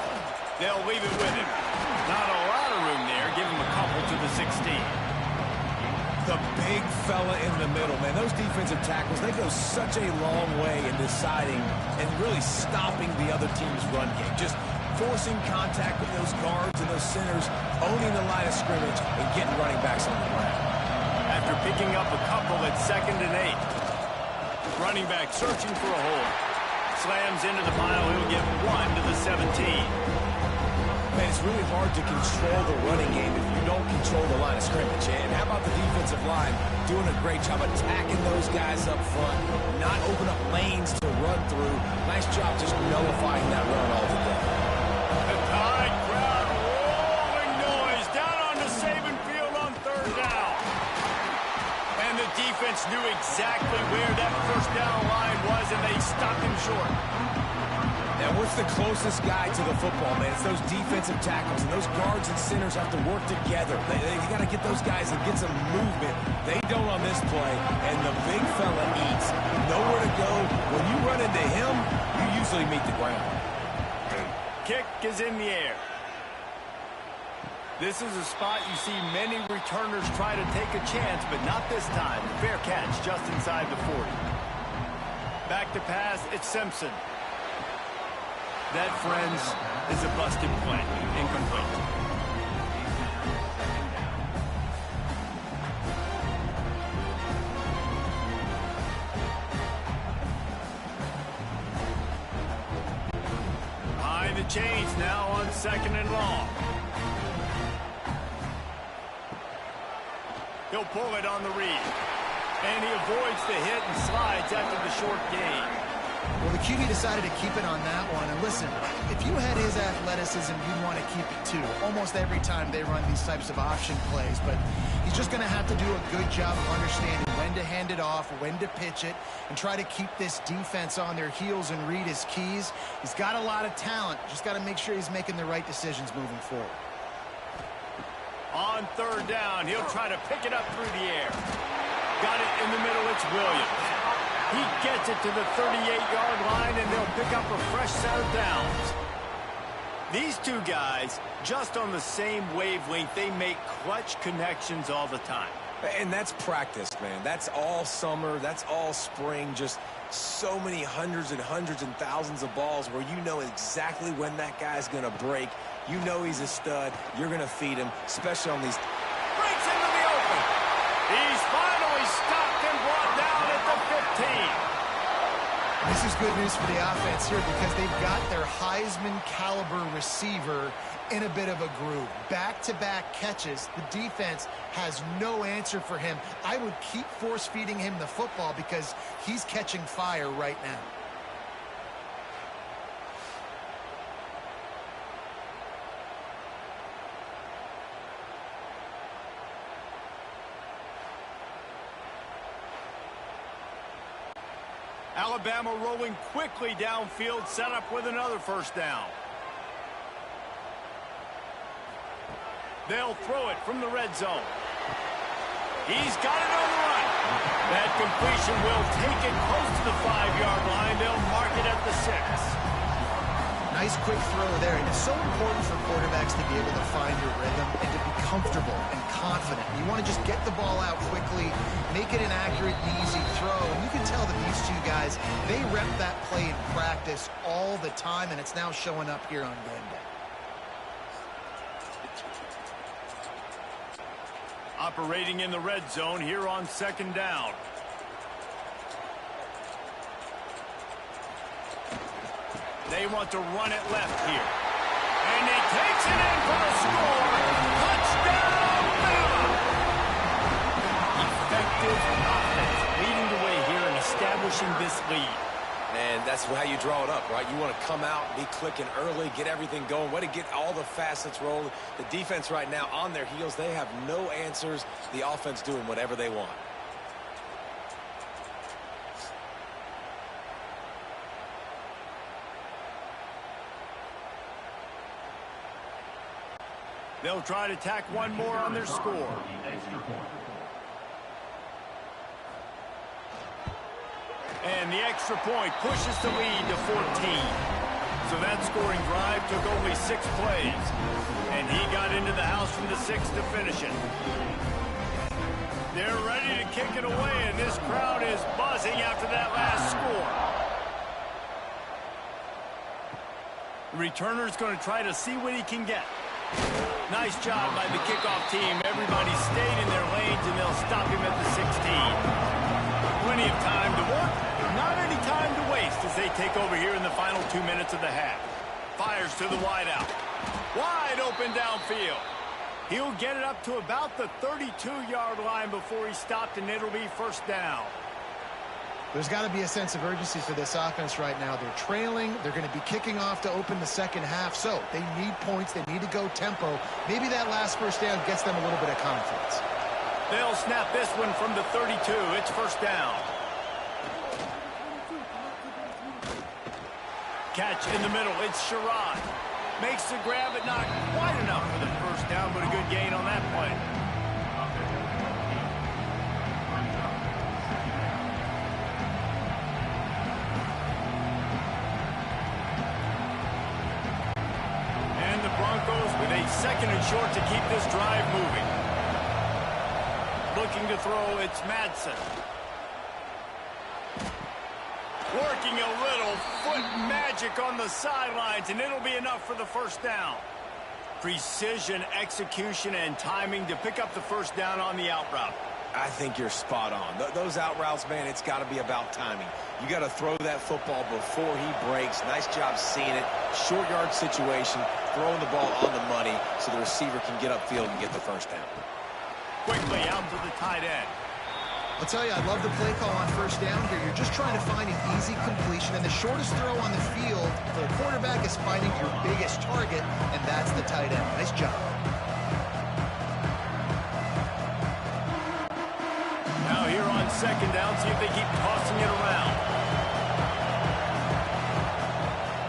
They'll leave it with him. Not a lot of room there. Give him a couple to the 16. The big fella in the middle, man. Those defensive tackles, they go such a long way in deciding and really stopping the other team's run game. Just forcing contact with those guards and those centers, owning the line of scrimmage, and getting running backs on the ground. After picking up a couple at 2nd and 8. Running back searching for a hole. Slams into the pile. He'll get 1 to the 17. Man, it's really hard to control the running game if you don't control the line of scrimmage. And how about the defensive line doing a great job attacking those guys up front, not open up lanes to run through. Nice job just nullifying that run altogether. The Tide crowd rolling noise down on the Saban field on third down. And the defense knew exactly where that first down line was, and they stopped him short. Now, what's the closest guy to the football, man? It's those defensive tackles, and those guards and centers have to work together. They got to get those guys and get some movement. They don't on this play, and the big fella eats. Nowhere to go. When you run into him, you usually meet the ground. Kick is in the air. This is a spot you see many returners try to take a chance, but not this time. Fair catch just inside the 40. Back to pass, it's Simpson. That, friends, is a busted play. Incomplete. Behind the chains now on 2nd and long. He'll pull it on the read. And he avoids the hit and slides after the short gain. Well, the QB decided to keep it on that one. And listen, if you had his athleticism, you'd want to keep it too. Almost every time they run these types of option plays. But he's just going to have to do a good job of understanding when to hand it off, when to pitch it, and try to keep this defense on their heels and read his keys. He's got a lot of talent. Just got to make sure he's making the right decisions moving forward. On 3rd down, he'll try to pick it up through the air. Got it in the middle, it's Williams. He gets it to the 38-yard line, and they'll pick up a fresh set of downs. These two guys, just on the same wavelength, they make clutch connections all the time. And that's practice, man. That's all summer. That's all spring. Just so many hundreds and thousands of balls where you know exactly when that guy's going to break. You know he's a stud. You're going to feed him, especially on these. Breaks into the open. He's finally stopped and brought down at the 15. This is good news for the offense here because they've got their Heisman-caliber receiver in a bit of a groove. Back-to-back catches. The defense has no answer for him. I would keep force-feeding him the football because he's catching fire right now. Alabama rolling quickly downfield, set up with another 1st down. They'll throw it from the red zone. He's got it on the run. That completion will take it close to the 5-yard line. They'll mark it at the 6. Nice quick throw there, and it's so important for quarterbacks to be able to find your rhythm and to be comfortable and confident. You want to just get the ball out quickly, make it an accurate and easy throw, and you can tell that these two guys, they rep that play in practice all the time, and it's now showing up here on game day. Operating in the red zone here on 2nd down. They want to run it left here. And he takes it in for the score. Touchdown, Bama! Effective offense leading the way here and establishing this lead. And that's how you draw it up, right? You want to come out, be clicking early, get everything going, way to get all the facets rolling. The defense right now on their heels, they have no answers. The offense doing whatever they want. They'll try to tack one more on their score. And the extra point pushes the lead to 14. So that scoring drive took only 6 plays. And he got into the house from the 6 to finish it. They're ready to kick it away, and this crowd is buzzing after that last score. The returner's going to try to see what he can get. Nice job by the kickoff team. Everybody stayed in their lanes, and they'll stop him at the 16. Plenty of time to work, not any time to waste as they take over here in the final 2 minutes of the half. Fires to the wideout. Wide open downfield. He'll get it up to about the 32-yard line before he stopped, and it'll be 1st down. There's got to be a sense of urgency for this offense right now. They're trailing. They're going to be kicking off to open the 2nd half. So they need points. They need to go tempo. Maybe that last 1st down gets them a little bit of confidence. They'll snap this one from the 32. It's 1st down. Catch in the middle. It's Sherrod. Makes the grab, but not quite enough for the 1st down, but a good gain on that play. And the Broncos with a 2nd and short to keep this drive moving. Looking to throw, it's Madsen. Working a little foot magic on the sidelines, and it'll be enough for the first down. Precision, execution, and timing to pick up the first down on the out route. I think you're spot on. Those out routes, man, it's got to be about timing. You got to throw that football before he breaks. Nice job seeing it. Short yard situation, throwing the ball on the money so the receiver can get upfield and get the first down. Quickly out to the tight end. I'll tell you, I love the play call on first down here. You're just trying to find an easy completion, and the shortest throw on the field for the quarterback is finding your biggest target, and that's the tight end. Nice job. Now here on second down, see if they keep tossing it around.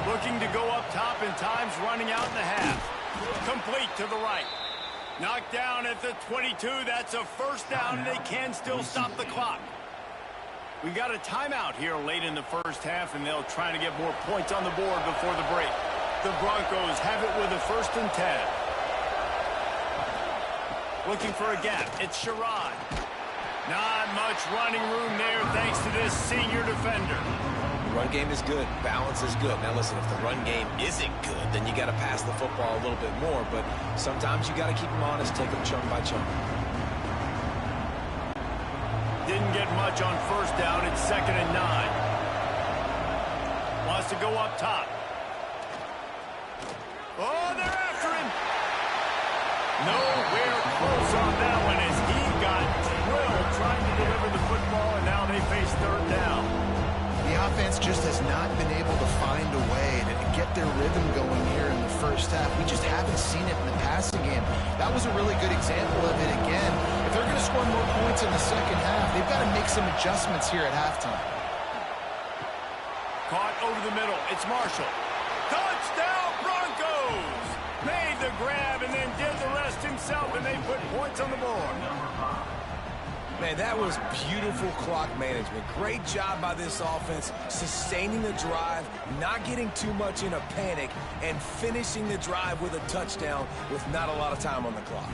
Looking to go up top in times, running out in the half. Complete to the right. Knocked down at the 22. That's a first down, and they can still stop the clock. We got a timeout here late in the first half, and they'll try to get more points on the board before the break. The Broncos have it with a 1st and 10. Looking for a gap. It's Sherrod. Not much running room there thanks to this senior defender. The run game is good. Balance is good. Now, listen, if the run game isn't good, then you got to pass the football a little bit more. But sometimes you got to keep them honest, take them chunk by chunk. Didn't get much on first down. It's 2nd and 9. Wants to go up top. Oh, they're after him. Nowhere close on that one as he got drilled trying to deliver the football, and now they face 3rd down. The offense just has not been able to find a way to get their rhythm going here in the first half. We just haven't seen it in the passing game. That was a really good example of it again. If they're going to score more points in the second half, they've got to make some adjustments here at halftime. Caught over the middle. It's Marshall. Touchdown, Broncos! Made the grab and then did the rest himself, and they put points on the board. Man, that was beautiful clock management. Great job by this offense, sustaining the drive, not getting too much in a panic, and finishing the drive with a touchdown with not a lot of time on the clock.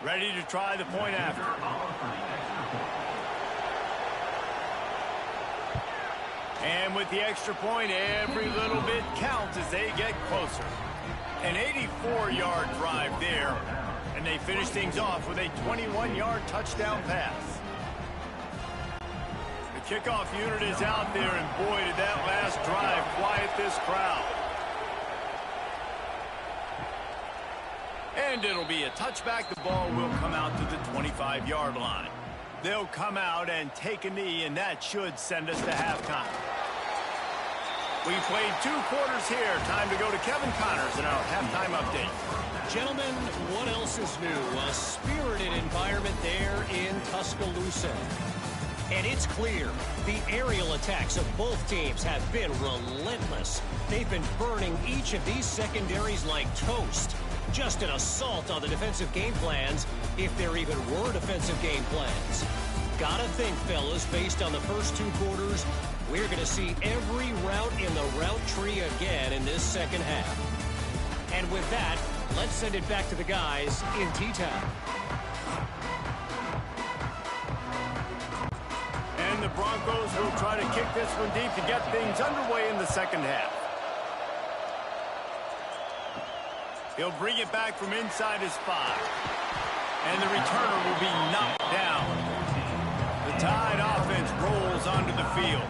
Ready to try the point after. And with the extra point, every little bit counts as they get closer. An 84-yard drive there, and they finish things off with a 21-yard touchdown pass. The kickoff unit is out there, and boy, did that last drive quiet this crowd. And it'll be a touchback. The ball will come out to the 25-yard line. They'll come out and take a knee, and that should send us to halftime. We played 2 quarters here. Time to go to Kevin Connors in our halftime update. Gentlemen, what else is new? A spirited environment there in Tuscaloosa. And it's clear, the aerial attacks of both teams have been relentless. They've been burning each of these secondaries like toast. Just an assault on the defensive game plans, if there even were defensive game plans. Gotta think, fellas, based on the first 2 quarters, we're going to see every route in the route tree again in this second half. And with that, let's send it back to the guys in T-Town. And the Broncos will try to kick this one deep to get things underway in the second half. He'll bring it back from inside his 5. And the returner will be knocked down. The Tide offense rolls onto the field.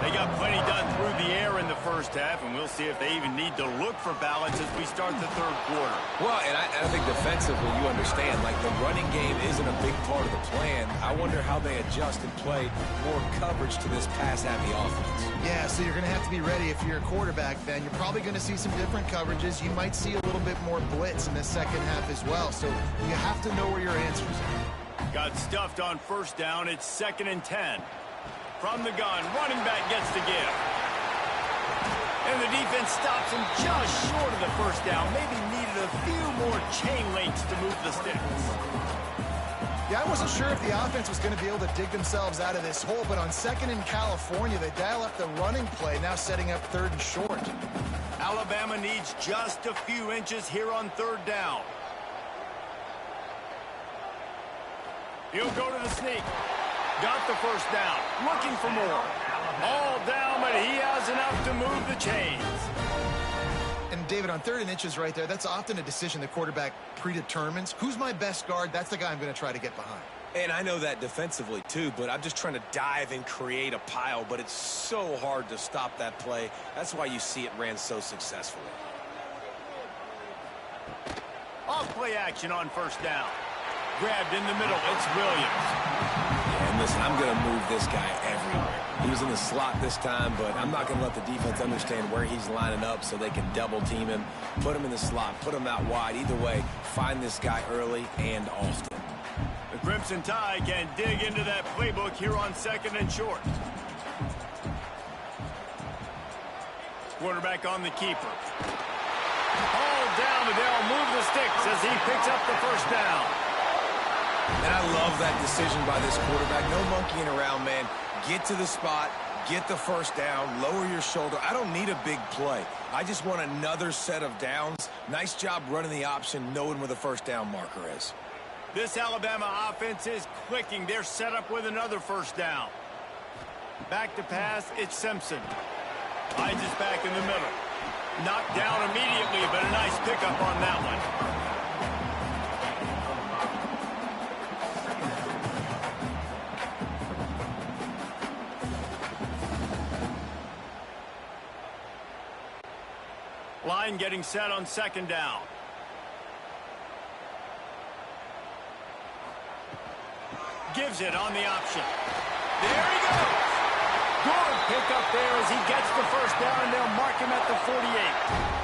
They got plenty done through the air in the first half, and we'll see if they even need to look for balance as we start the 3rd quarter. Well, and I think defensively, you understand, like the running game isn't a big part of the plan. I wonder how they adjust and play more coverage to this pass-happy offense. Yeah, so you're going to have to be ready if you're a quarterback, Ben. You're probably going to see some different coverages. You might see a little bit more blitz in the second half as well, so you have to know where your answers are. Got stuffed on first down. It's 2nd and 10. From the gun, running back gets the give. And the defense stops him just short of the first down. Maybe needed a few more chain links to move the sticks. Yeah, I wasn't sure if the offense was going to be able to dig themselves out of this hole, but on 2nd in California, they dial up the running play, now setting up 3rd and short. Alabama needs just a few inches here on 3rd down. He'll go to the sneak. Got the first down. Looking for more. All down, but he has enough to move the chains. And David, on 3rd and inches right there, that's often a decision the quarterback predetermines. Who's my best guard? That's the guy I'm going to try to get behind. And I know that defensively, too, but I'm just trying to dive and create a pile, but it's so hard to stop that play. That's why you see it ran so successfully. Off play action on 1st down. Grabbed in the middle. It's Williams. Yeah, and listen, I'm going to move this guy everywhere. He was in the slot this time, but I'm not going to let the defense understand where he's lining up so they can double team him, put him in the slot, put him out wide. Either way, find this guy early and often. The Crimson Tide can dig into that playbook here on 2nd and short. Quarterback on the keeper. All down, and they'll move the sticks as he picks up the 1st down. And I love that decision by this quarterback. No monkeying around, man. Get to the spot, get the 1st down, lower your shoulder. I don't need a big play. I just want another set of downs. Nice job running the option, knowing where the 1st down marker is. This Alabama offense is clicking. They're set up with another 1st down. Back to pass, it's Simpson. Hides it back in the middle. Knocked down immediately, but a nice pickup on that one. Line getting set on 2nd down. Gives it on the option. There he goes. Good pickup there as he gets the 1st down, and they'll mark him at the 48.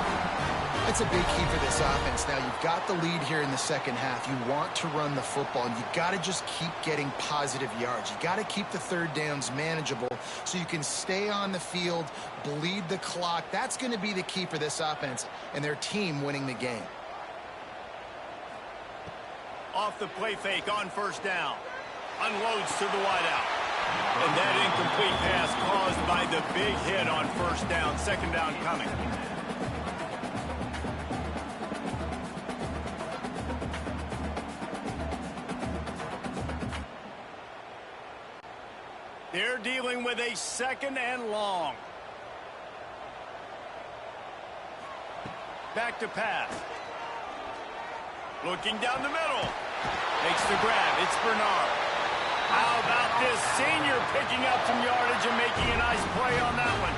That's a big key for this offense. Now, you've got the lead here in the 2nd half. You want to run the football, and you got to just keep getting positive yards. You got to keep the 3rd downs manageable so you can stay on the field, bleed the clock. That's going to be the key for this offense and their team winning the game. Off the play fake on 1st down. Unloads to the wideout. And that incomplete pass caused by the big hit on 1st down. 2nd down coming. They're dealing with a 2nd and long. Back to pass. Looking down the middle. Makes the grab. It's Bernard. How about this senior picking up some yardage and making a nice play on that one?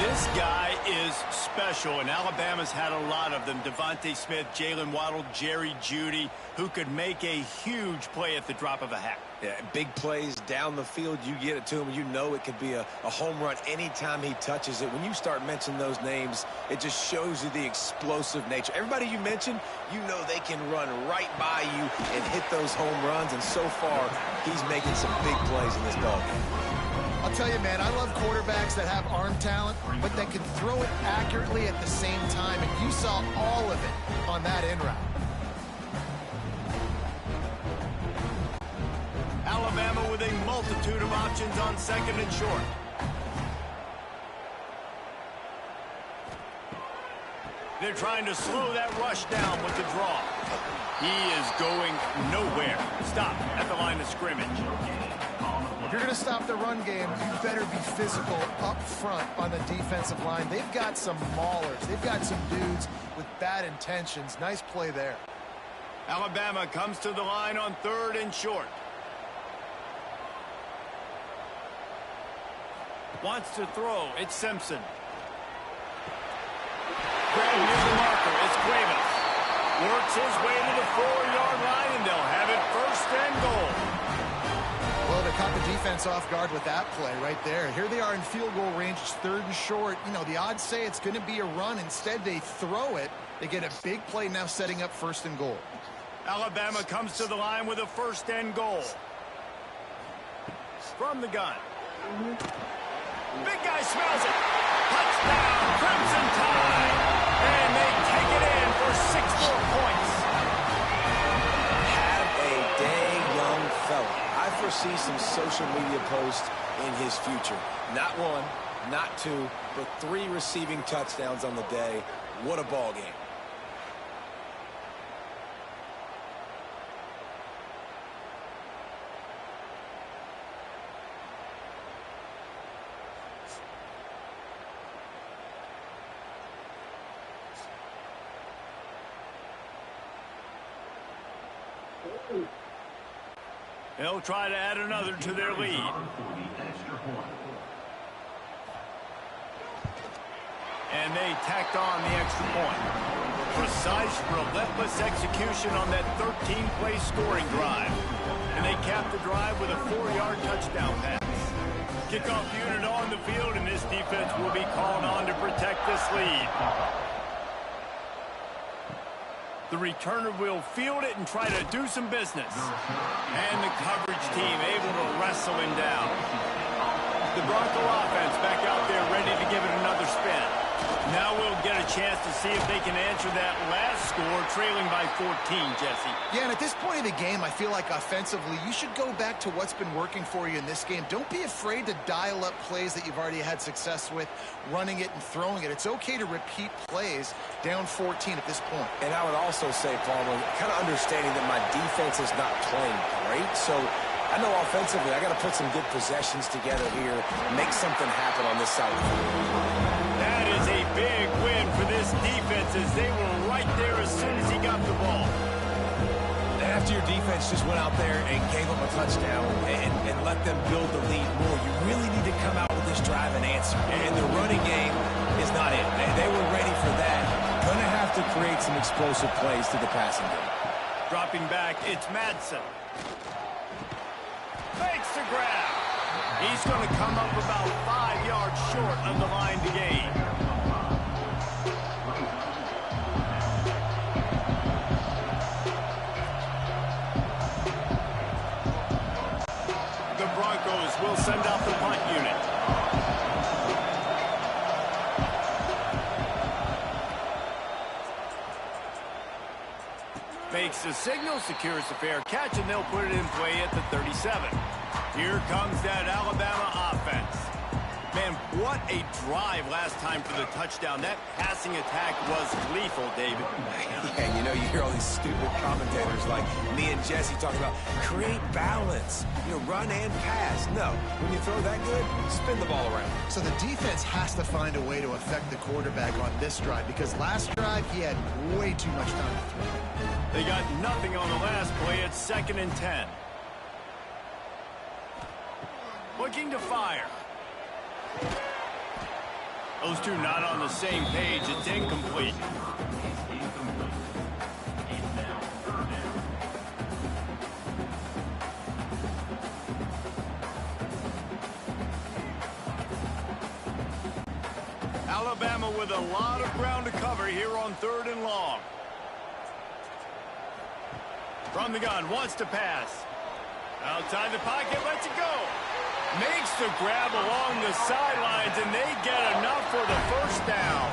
This guy is special, and Alabama's had a lot of them. Devontae Smith, Jalen Waddle, Jerry Jeudy, who could make a huge play at the drop of a hat. Yeah, big plays down the field, you get it to him. You know it could be a home run anytime he touches it. When you start mentioning those names, it just shows you the explosive nature. Everybody you mentioned, you know they can run right by you and hit those home runs, and so far, he's making some big plays in this ballgame. I'll tell you, man, I love quarterbacks that have arm talent, but that can throw it accurately at the same time, and you saw all of it on that in route. Alabama with a multitude of options on 2nd and short. They're trying to slow that rush down with the draw. He is going nowhere. Stop at the line of scrimmage. If you're going to stop the run game, you better be physical up front on the defensive line. They've got some maulers. They've got some dudes with bad intentions. Nice play there. Alabama comes to the line on 3rd and short. Wants to throw. It's Simpson. Grab near the marker. It's Cuevas. Works his way to the 4-yard line, and they'll have it 1st and goal. Well, they caught the defense off guard with that play right there. Here they are in field goal range. It's 3rd and short. You know, the odds say it's going to be a run. Instead, they throw it. They get a big play now setting up 1st and goal. Alabama comes to the line with a 1st and goal. From the gun. Big guy smells it. Touchdown, Crimson Tide. And they take it in for 6 more points. Have a day, young foresee some social media posts in his future. Not one, not two, but 3 receiving touchdowns on the day. What a ball game. They'll try to add another to their lead. And they tacked on the extra point. Precise, relentless execution on that 13-play scoring drive. And they capped the drive with a 4-yard touchdown pass. Kickoff unit on the field, and this defense will be called on to protect this lead. The returner will field it and try to do some business. And the coverage team able to wrestle him down. The Bronco offense back out there ready to give it another spin. Now we'll get a chance to see if they can answer that last score, trailing by 14, Jesse. Yeah, and at this point of the game, I feel like offensively, you should go back to what's been working for you in this game. Don't be afraid to dial up plays that you've already had success with, running it and throwing it. It's okay to repeat plays down 14 at this point. And I would also say, Palmer, kind of understanding that my defense is not playing great, so I know offensively I got to put some good possessions together here, make something happen on this side of the field. That is a big win for this defense as they were right there as soon as he got the ball. After your defense just went out there and gave them a touchdown and let them build the lead more, you really need to come out with this drive and answer. And the running game is not it. They were ready for that. Going to have to create some explosive plays to the passing game. Dropping back, it's Madsen. Makes the grab. He's going to come up about 5 yards short of the line to gain. The Broncos will send out the punt unit. Makes the signal, secures the fair catch, and they'll put it in play at the 37. Here comes that Alabama offense. Man, what a drive last time for the touchdown. That passing attack was lethal, David. Yeah, you know, you hear all these stupid commentators like me and Jesse talking about create balance, you know, run and pass. No, when you throw that good, spin the ball around. So the defense has to find a way to affect the quarterback on this drive because last drive he had way too much time to throw. They got nothing on the last play. It's 2nd and 10. Looking to fire. Those two not on the same page. It's incomplete. Alabama with a lot of ground to cover here on 3rd and long. From the gun, wants to pass. Outside the pocket, lets it go. Makes the grab along the sidelines, and they get enough for the first down.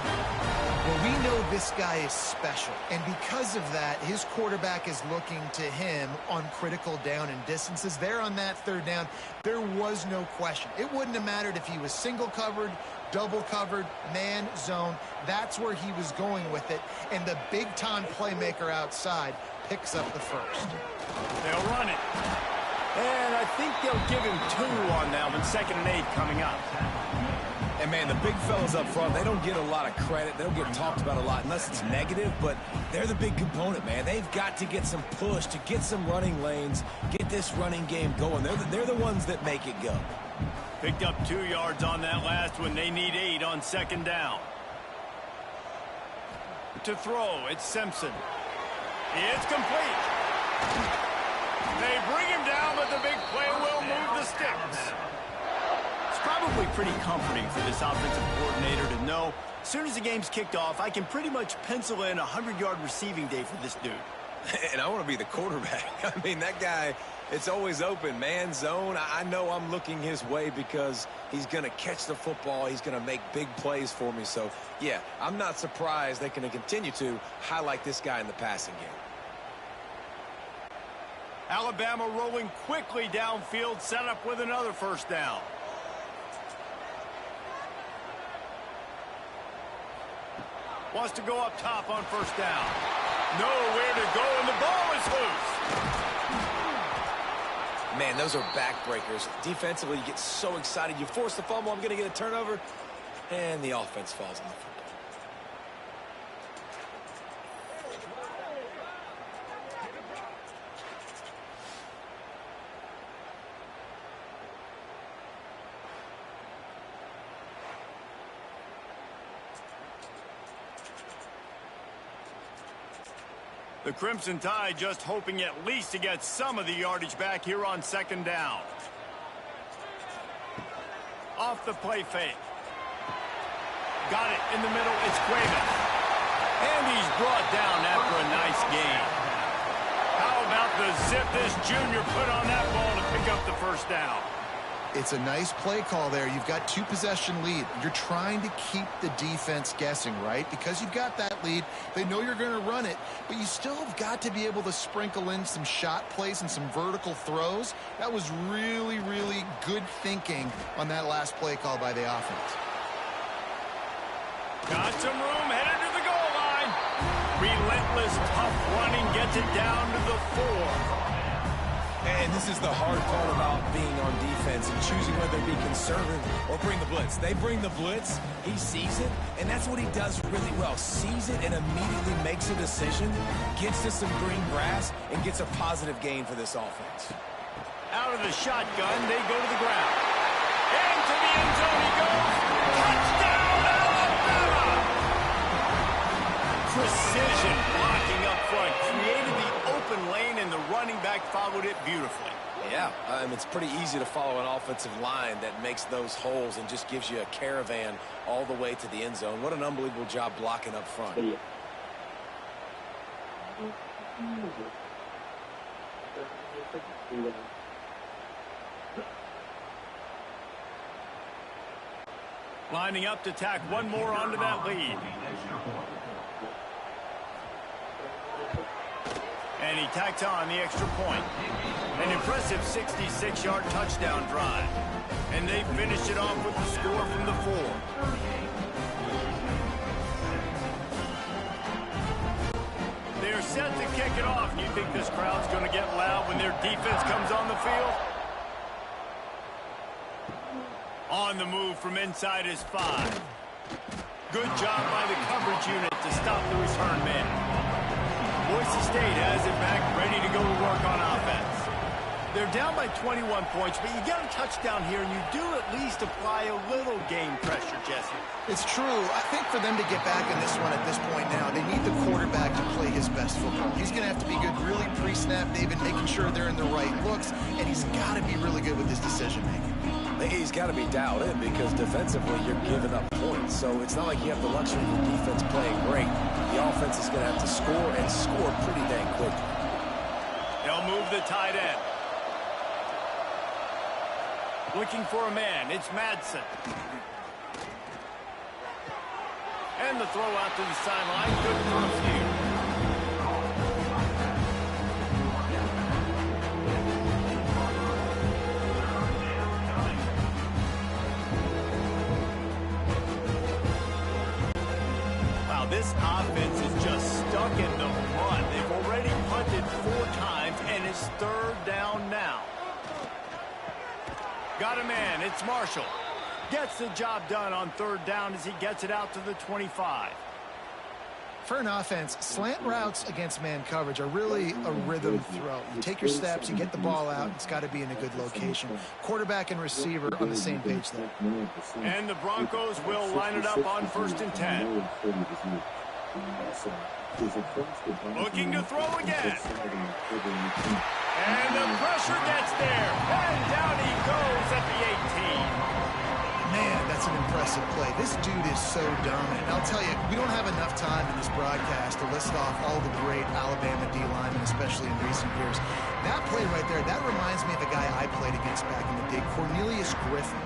Well, we know this guy is special, and because of that, his quarterback is looking to him on critical down and distances. There on that 3rd down, there was no question. It wouldn't have mattered if he was single covered, double covered, man, zone. That's where he was going with it, and the big-time playmaker outside picks up the first. They'll run it. And I think they'll give him 2 on that one. 2nd and 8 coming up. And, man, the big fellas up front, they don't get a lot of credit. They don't get talked about a lot unless it's negative, but they're the big component, man. They've got to get some push, to get some running lanes, get this running game going. They're the ones that make it go. Picked up 2 yards on that last one. They need 8 on 2nd down. To throw, it's Simpson. It's complete. They bring him down, but the big play will move the sticks. It's probably pretty comforting for this offensive coordinator to know as soon as the game's kicked off, I can pretty much pencil in a 100-yard receiving day for this dude. And I want to be the quarterback. I mean, that guy, it's always open, man, zone. I know I'm looking his way because he's going to catch the football. He's going to make big plays for me. So, yeah, I'm not surprised they can continue to highlight this guy in the passing game. Alabama rolling quickly downfield, set up with another first down. Wants to go up top on first down. Nowhere to go, and the ball is loose. Man, those are backbreakers. Defensively, you get so excited. You force the fumble, I'm going to get a turnover, and the offense falls on the football. The Crimson Tide just hoping at least to get some of the yardage back here on second down. Off the play fake. Got it in the middle. It's Craven. And he's brought down after a nice gain. How about the zip this junior put on that ball to pick up the first down? It's a nice play call there. You've got 2-possession lead. You're trying to keep the defense guessing, right? Because you've got that lead. They know you're going to run it, but you still have got to be able to sprinkle in some shot plays and some vertical throws. That was really, really good thinking on that last play call by the offense. Got some room, headed to the goal line. Relentless, tough running, gets it down to the 4. And this is the hard part about being on defense and choosing whether to be conservative or bring the blitz. They bring the blitz, he sees it, and that's what he does really well. Sees it and immediately makes a decision, gets to some green grass, and gets a positive gain for this offense. Out of the shotgun, they go to the ground. Into the end zone he goes. Touchdown, Alabama! Precision blocking up front. Created the open lane, and the running back followed it beautifully. Yeah, it's pretty easy to follow an offensive line that makes those holes and just gives you a caravan all the way to the end zone. What an unbelievable job blocking up front. Lining up to tack one more onto that lead. And he tacks on the extra point. An impressive 66-yard touchdown drive. And they finished it off with the score from the 4. They're set to kick it off. You think this crowd's going to get loud when their defense comes on the field? On the move from inside his 5. Good job by the coverage unit to stop the return man. Boise State has it back, ready to go to work on offense. They're down by 21 points, but you get a touchdown here, and you do at least apply a little game pressure, Jesse. It's true. I think for them to get back in this one at this point now, they need the quarterback to play his best football. He's going to have to be good really pre-snap, David, making sure they're in the right looks, and he's got to be really good with his decision-making. He's got to be dialed in because defensively you're giving up points. So it's not like you have the luxury of the defense playing great. The offense is going to have to score and score pretty dang quickly. They'll move the tight end. Looking for a man. It's Madsen. And the throw out to the sideline. Good for a few. This offense is just stuck in the mud. They've already punted 4 times, and it's third down now. Got a man. It's Marshall. Gets the job done on third down as he gets it out to the 25. For an offense, slant routes against man coverage are really a rhythm throw. You take your steps, you get the ball out, it's got to be in a good location. Quarterback and receiver on the same page there. And the Broncos will line it up on 1st and 10. Looking to throw again. And the pressure gets there. And down he goes at the 18. Man, that's an impressive play. This dude is so dominant. And I'll tell you, we don't have enough time in this broadcast to list off all the great Alabama D linemen, especially in recent years. That play right there, that reminds me of a guy I I played against back in the day, Cornelius Griffin,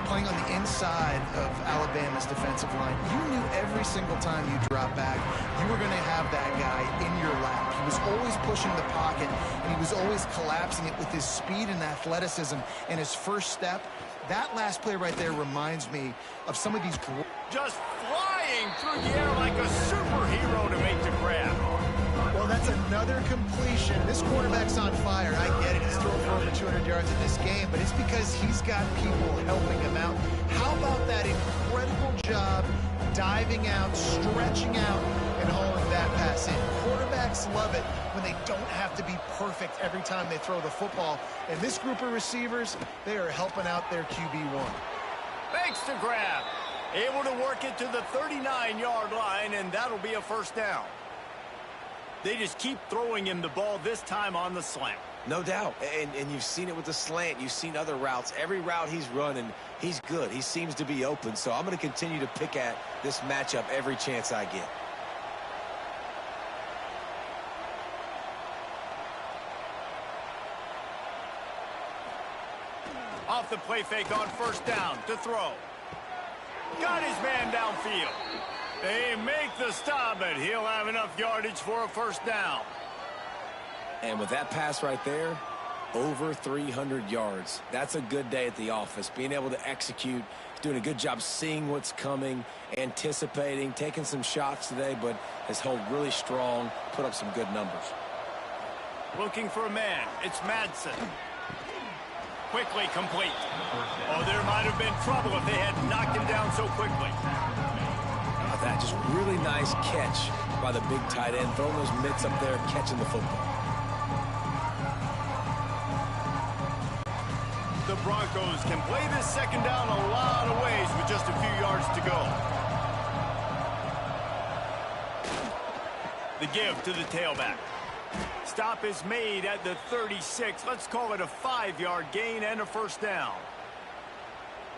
playing on the inside of Alabama's defensive line. You knew every single time you dropped back, you were going to have that guy in your lap. He was always pushing the pocket, and he was always collapsing it with his speed and athleticism and his first step. That last play right there reminds me of some of these... Just flying through the air like a superhero to make the grab. Well, that's another completion. This quarterback's on fire. I get it. He's throwing for over 200 yards in this game, but it's because he's got people helping him out. How about that incredible job diving out, stretching out, and hauling that pass in? Quarterbacks love it when they don't have to be perfect every time they throw the football. And this group of receivers, they are helping out their QB1. Makes the grab. Able to work it to the 39-yard line, and that'll be a first down. They just keep throwing him the ball, this time on the slant. No doubt. And you've seen it with the slant. You've seen other routes. Every route he's running, he's good. He seems to be open. So I'm going to continue to pick at this matchup every chance I get. Off the play fake on first down to throw. Got his man downfield. They make the stop, but he'll have enough yardage for a first down. And with that pass right there, over 300 yards. That's a good day at the office. Being able to execute, doing a good job seeing what's coming, anticipating, taking some shots today, but has held really strong, put up some good numbers. Looking for a man. It's Madsen. Quickly complete. Oh, there might have been trouble if they had knocked him down so quickly. That just really nice catch by the big tight end, throwing those mitts up there, catching the football. The Broncos can play this second down a lot of ways with just a few yards to go. The give to the tailback. Stop is made at the 36. Let's call it a 5-yard gain and a first down.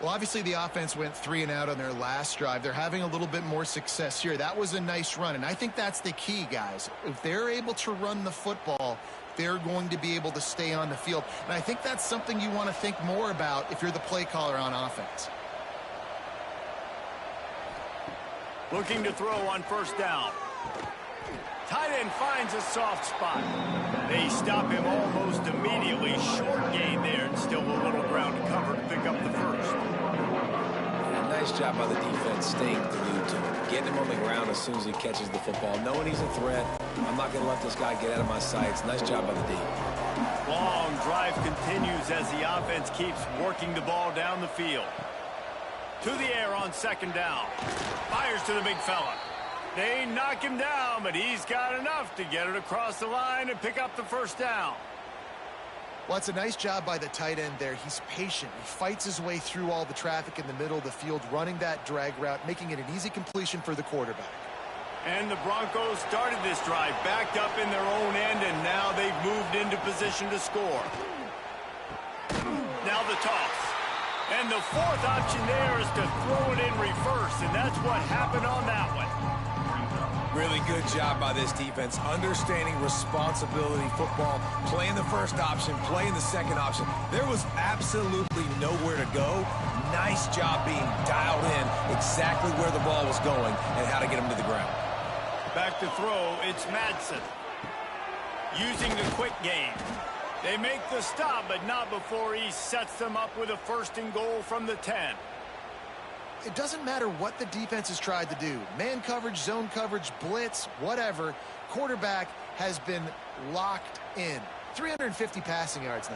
Well, obviously the offense went 3 and out on their last drive. They're having a little bit more success here. That was a nice run, and I think that's the key, guys. If they're able to run the football, they're going to be able to stay on the field. And I think that's something you want to think more about if you're the play caller on offense. Looking to throw on first down. Tight end finds a soft spot. They stop him almost immediately. Short gain there, and still a little ground to cover to pick up the first. Nice job by the defense staying glued to him, getting him on the ground as soon as he catches the football, knowing he's a threat. I'm not going to let this guy get out of my sights. Nice job by the D. Long drive continues as the offense keeps working the ball down the field. To the air on second down. Fires to the big fella. They knock him down, but he's got enough to get it across the line and pick up the first down. Well, it's a nice job by the tight end there. He's patient. He fights his way through all the traffic in the middle of the field, running that drag route, making it an easy completion for the quarterback. And the Broncos started this drive backed up in their own end, and now they've moved into position to score. Now the toss. And the fourth option there is to throw it in reverse, and that's what happened on that one. Really good job by this defense, understanding responsibility football, playing the first option, playing the second option. There was absolutely nowhere to go. Nice job being dialed in exactly where the ball was going and how to get him to the ground. Back to throw, it's Madsen. Using the quick game. They make the stop, but not before he sets them up with a first and goal from the 10. It doesn't matter what the defense has tried to do. Man coverage, zone coverage, blitz, whatever. Quarterback has been locked in. 350 passing yards now.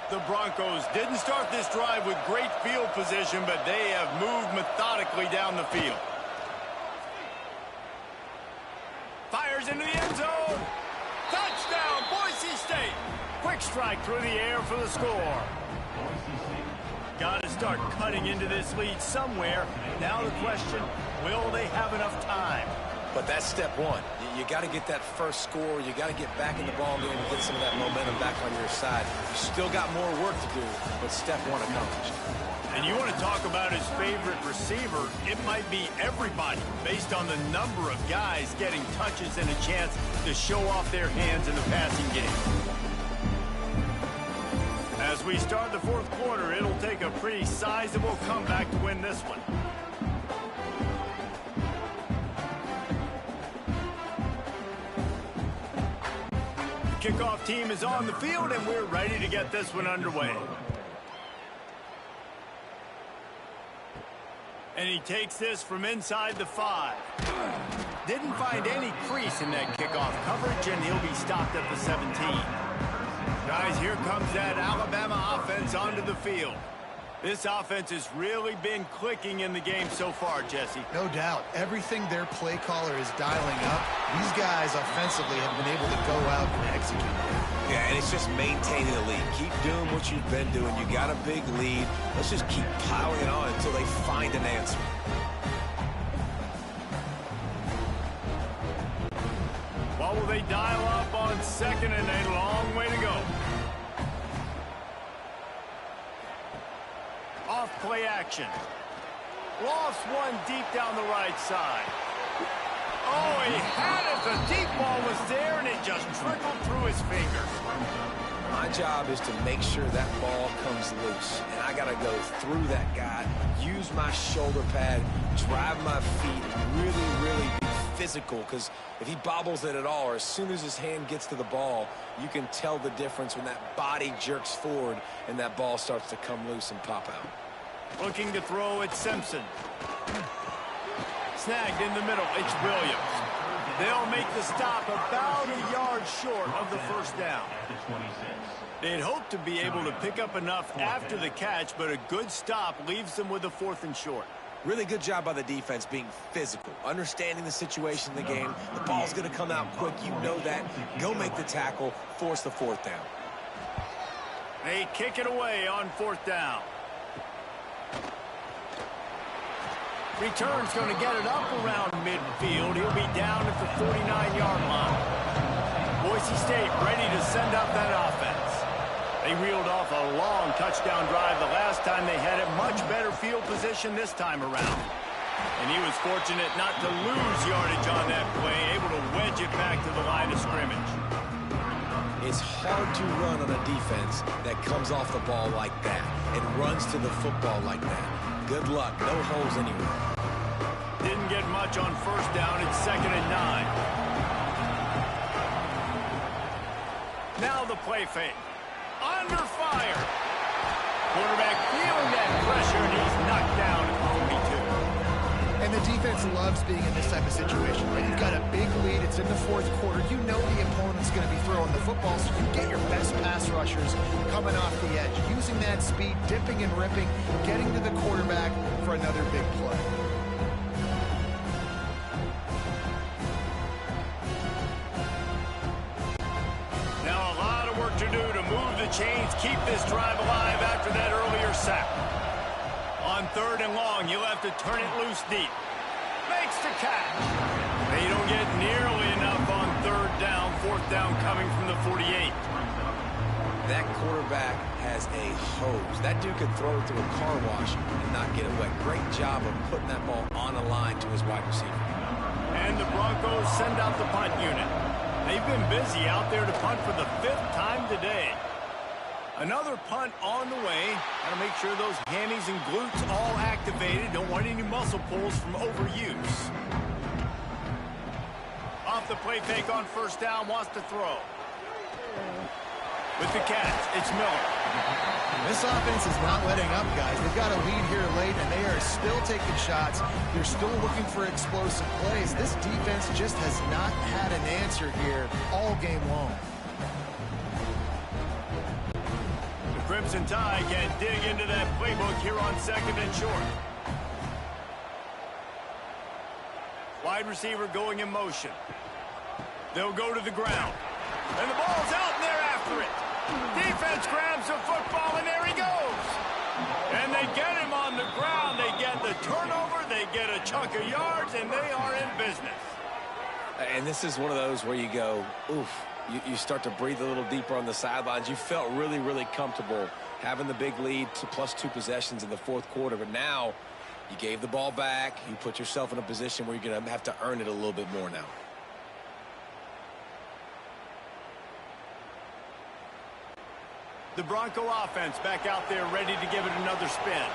The Broncos didn't start this drive with great field position, but they have moved methodically down the field. Fires into the end zone. Touchdown, Boise State. Quick strike through the air for the score. Got to start cutting into this lead somewhere. Now the question, will they have enough time? But that's step one. You got to get that first score. You got to get back in the ball game and get some of that momentum back on your side. You still got more work to do, but step one accomplished. And you want to talk about his favorite receiver, it might be everybody based on the number of guys getting touches and a chance to show off their hands in the passing game. As we start the fourth quarter, it'll take a pretty sizable comeback to win this one. The kickoff team is on the field, and we're ready to get this one underway. And he takes this from inside the 5. Didn't find any crease in that kickoff coverage, and he'll be stopped at the 17. Guys, here comes that Alabama offense onto the field. This offense has really been clicking in the game so far, Jesse. No doubt. Everything their play caller is dialing up, these guys offensively have been able to go out and execute. Yeah, and it's just maintaining the lead. Keep doing what you've been doing. You got a big lead. Let's just keep piling it on until they find an answer. What will they dial up on second, and a long way to go. Off play action. Lost one deep down the right side. Oh, he had it. The deep ball was there, and it just trickled through his fingers. My job is to make sure that ball comes loose, and I got to go through that guy, use my shoulder pad, drive my feet, really be physical, because if he bobbles it at all, or as soon as his hand gets to the ball, you can tell the difference when that body jerks forward and that ball starts to come loose and pop out. Looking to throw at Simpson. Snagged in the middle. It's Williams. They'll make the stop about a yard short of the first down. They'd hope to be able to pick up enough after the catch, but a good stop leaves them with a 4th and short. Really good job by the defense being physical, understanding the situation in the game. The ball's going to come out quick. You know that. Go make the tackle, force the 4th down. They kick it away on 4th down. Return's going to get it up around midfield. He'll be down at the 49-yard line. Boise State ready to send up that offense. They reeled off a long touchdown drive the last time they had it. Much better field position this time around. And he was fortunate not to lose yardage on that play, able to wedge it back to the line of scrimmage. It's hard to run on a defense that comes off the ball like that and runs to the football like that. Good luck. No holes anywhere. Didn't get much on first down. It's 2nd and 9. Now the play fake. Under fire. Quarterback feeling that pressure, and he's knocked down at the 42. And the defense loves being in this type of situation, right? You've got a big lead. It's in the fourth quarter. You know the opponent's going to be throwing the football, so you get your best pass rushers coming off the edge, using that speed, dipping and ripping, getting to the quarterback for another big play. Now a lot of work to do to move the chains, keep this drive alive after that earlier sack. On 3rd and long, you'll have to turn it loose deep. Makes the catch. They don't get nearly enough on 3rd down, 4th down coming from the 48. That quarterback has a hose. That dude could throw it through a car wash and not get it wet. Great job of putting that ball on a line to his wide receiver. And the Broncos send out the punt unit. They've been busy out there to punt for the 5th time today. Another punt on the way. Got to make sure those hammies and glutes all activated. Don't want any muscle pulls from overuse. Off the play fake on first down, wants to throw. With the catch, it's Miller. This offense is not letting up, guys. They've got a lead here late, and they are still taking shots. They're still looking for explosive plays. This defense just has not had an answer here all game long. The Crimson Tide can dig into that playbook here on 2nd and short. Wide receiver going in motion. They'll go to the ground. And the ball's out, and they're after it. Defense grabs the football, and there he goes. And they get him on the ground. They get the turnover. They get a chunk of yards, and they are in business. And this is one of those where you go, oof. You start to breathe a little deeper on the sidelines. You felt really comfortable having the big lead to +2 possessions in the 4th quarter. But now you gave the ball back. You put yourself in a position where you're going to have to earn it a little bit more now. The Bronco offense back out there ready to give it another spin.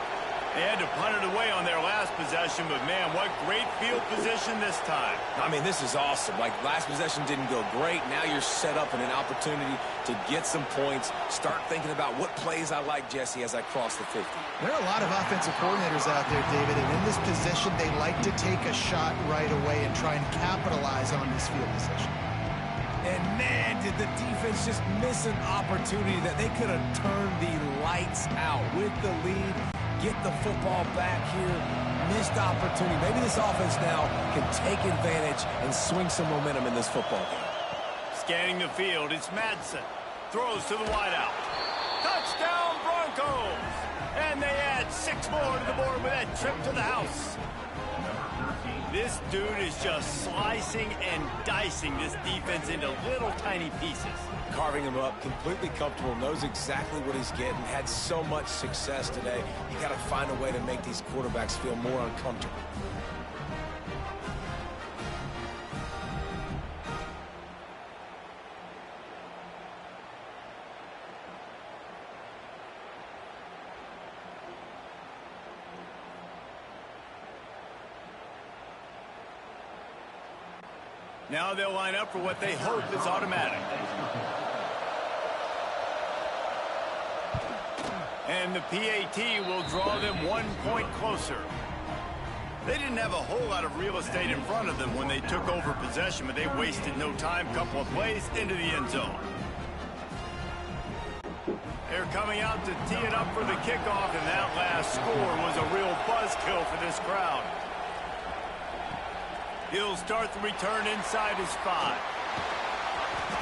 They had to punt it away on their last possession, but man, what great field position this time. I mean, this is awesome. Like, last possession didn't go great. Now you're set up in an opportunity to get some points. Start thinking about what plays I like, Jesse, as I cross the 50. There are a lot of offensive coordinators out there, David, and in this position, they like to take a shot right away and try and capitalize on this field position. And man, did the defense just miss an opportunity that they could have turned the lights out with the lead. Get the football back here. Missed opportunity. Maybe this offense now can take advantage and swing some momentum in this football game. Scanning the field, it's Madsen. Throws to the wideout. Touchdown, Broncos! And they add 6 more to the board with that trip to the house. This dude is just slicing and dicing this defense into little tiny pieces. Carving him up, completely comfortable, knows exactly what he's getting, had so much success today. You got to find a way to make these quarterbacks feel more uncomfortable. Now they'll line up for what they hope is automatic. And the PAT will draw them 1 point closer. They didn't have a whole lot of real estate in front of them when they took over possession, but they wasted no time. Couple of plays into the end zone. They're coming out to tee it up for the kickoff, and that last score was a real buzzkill for this crowd. He'll start the return inside his 5.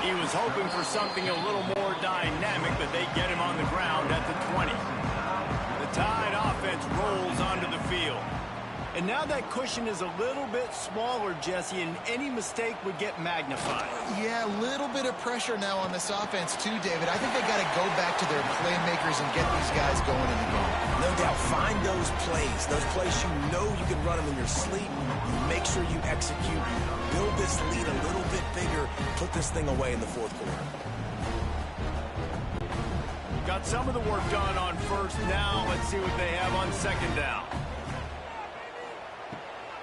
He was hoping for something a little more dynamic, but they get him on the ground at the 20. The Tide offense rolls onto the field. And now that cushion is a little bit smaller, Jesse, and any mistake would get magnified. Yeah, a little bit of pressure now on this offense too, David. I think they got to go back to their playmakers and get these guys going in the game. No doubt, find those plays you know you can run them in your sleep. You make sure you execute, you build this lead a little bit bigger, put this thing away in the 4th quarter. Got some of the work done on first down. Let's see what they have on 2nd down.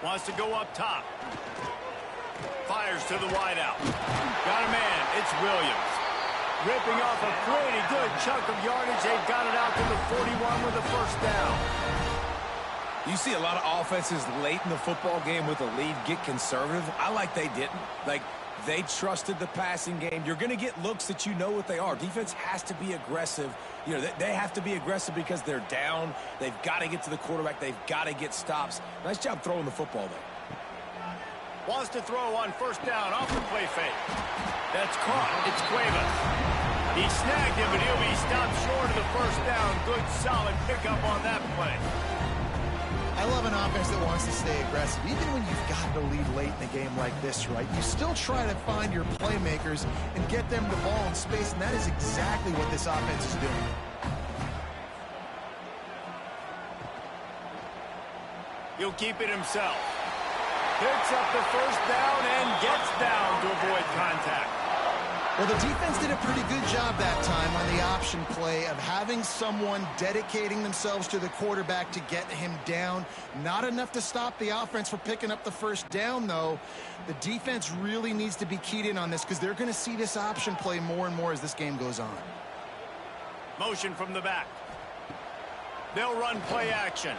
Wants to go up top. Fires to the wideout. Got a man. It's Williams. Ripping off a pretty good chunk of yardage. They've got it out to the 41 with a 1st down. You see a lot of offenses late in the football game with a lead get conservative. I like they didn't. Like, they trusted the passing game. You're going to get looks that you know what they are. Defense has to be aggressive. You know, they have to be aggressive because they're down. They've got to get to the quarterback. They've got to get stops. Nice job throwing the football there. Wants to throw on 1st down off the play fake. That's caught. It's Cuevas. He snagged him, but he'll be stopped short of the 1st down. Good, solid pickup on that play. I love an offense that wants to stay aggressive. Even when you've got the lead late in a game like this, right, you still try to find your playmakers and get them the ball in space, and that is exactly what this offense is doing. He'll keep it himself. Picks up the 1st down and gets down to avoid contact. Well, the defense did a pretty good job that time on the option play of having someone dedicating themselves to the quarterback to get him down. Not enough to stop the offense from picking up the 1st down, though. The defense really needs to be keyed in on this because they're going to see this option play more and more as this game goes on. Motion from the back. They'll run play action.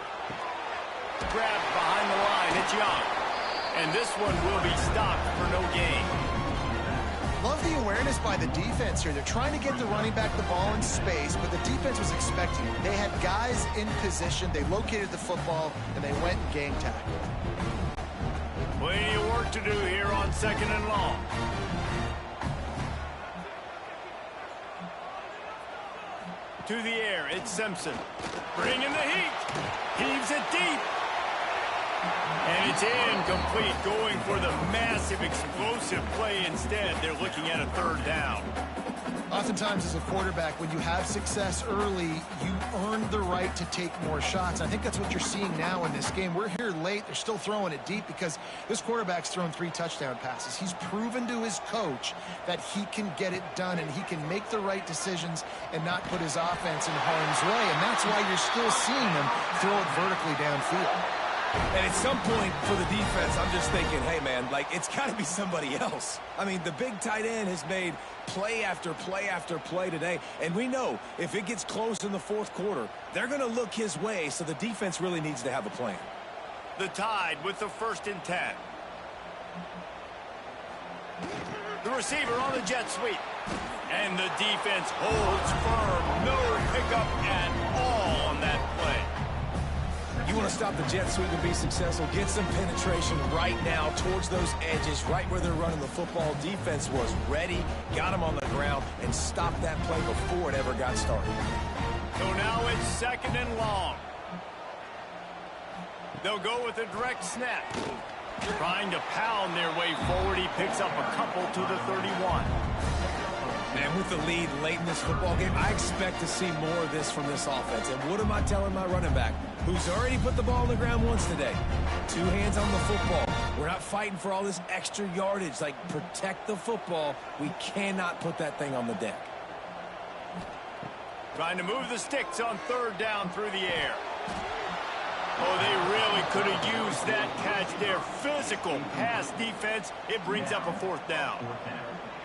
Grabbed behind the line. It's Young. And this one will be stopped for no gain. Love the awareness by the defense here. They're trying to get the running back the ball in space, but the defense was expecting it. They had guys in position. They located the football, and they went and gang tackled. Plenty of work to do here on 2nd and long. To the air, it's Simpson. Bringing the heat. Heaves it deep. And it's incomplete, going for the massive, explosive play instead. They're looking at a 3rd down. Oftentimes as a quarterback, when you have success early, you earn the right to take more shots. I think that's what you're seeing now in this game. We're here late. They're still throwing it deep because this quarterback's thrown 3 touchdown passes. He's proven to his coach that he can get it done and he can make the right decisions and not put his offense in harm's way. And that's why you're still seeing them throw it vertically downfield. And at some point for the defense, I'm just thinking, hey, man, like, it's got to be somebody else. I mean, the big tight end has made play after play after play today. And we know if it gets close in the fourth quarter, they're going to look his way, so the defense really needs to have a plan. The Tide with the 1st and 10. The receiver on the jet sweep. And the defense holds firm. No pickup at all on that play. You want to stop the jet sweep and be successful, get some penetration right now towards those edges, right where they're running the football. Defense was ready, got him on the ground, and stopped that play before it ever got started. So now it's 2nd and long. They'll go with a direct snap. Trying to pound their way forward. He picks up a couple to the 31. Man, with the lead late in this football game, I expect to see more of this from this offense. And what am I telling my running back, who's already put the ball on the ground once today? 2 hands on the football. We're not fighting for all this extra yardage. Like, protect the football. We cannot put that thing on the deck. Trying to move the sticks on 3rd down through the air. Oh, they really could have used that catch there. Physical pass defense. It brings up a 4th down.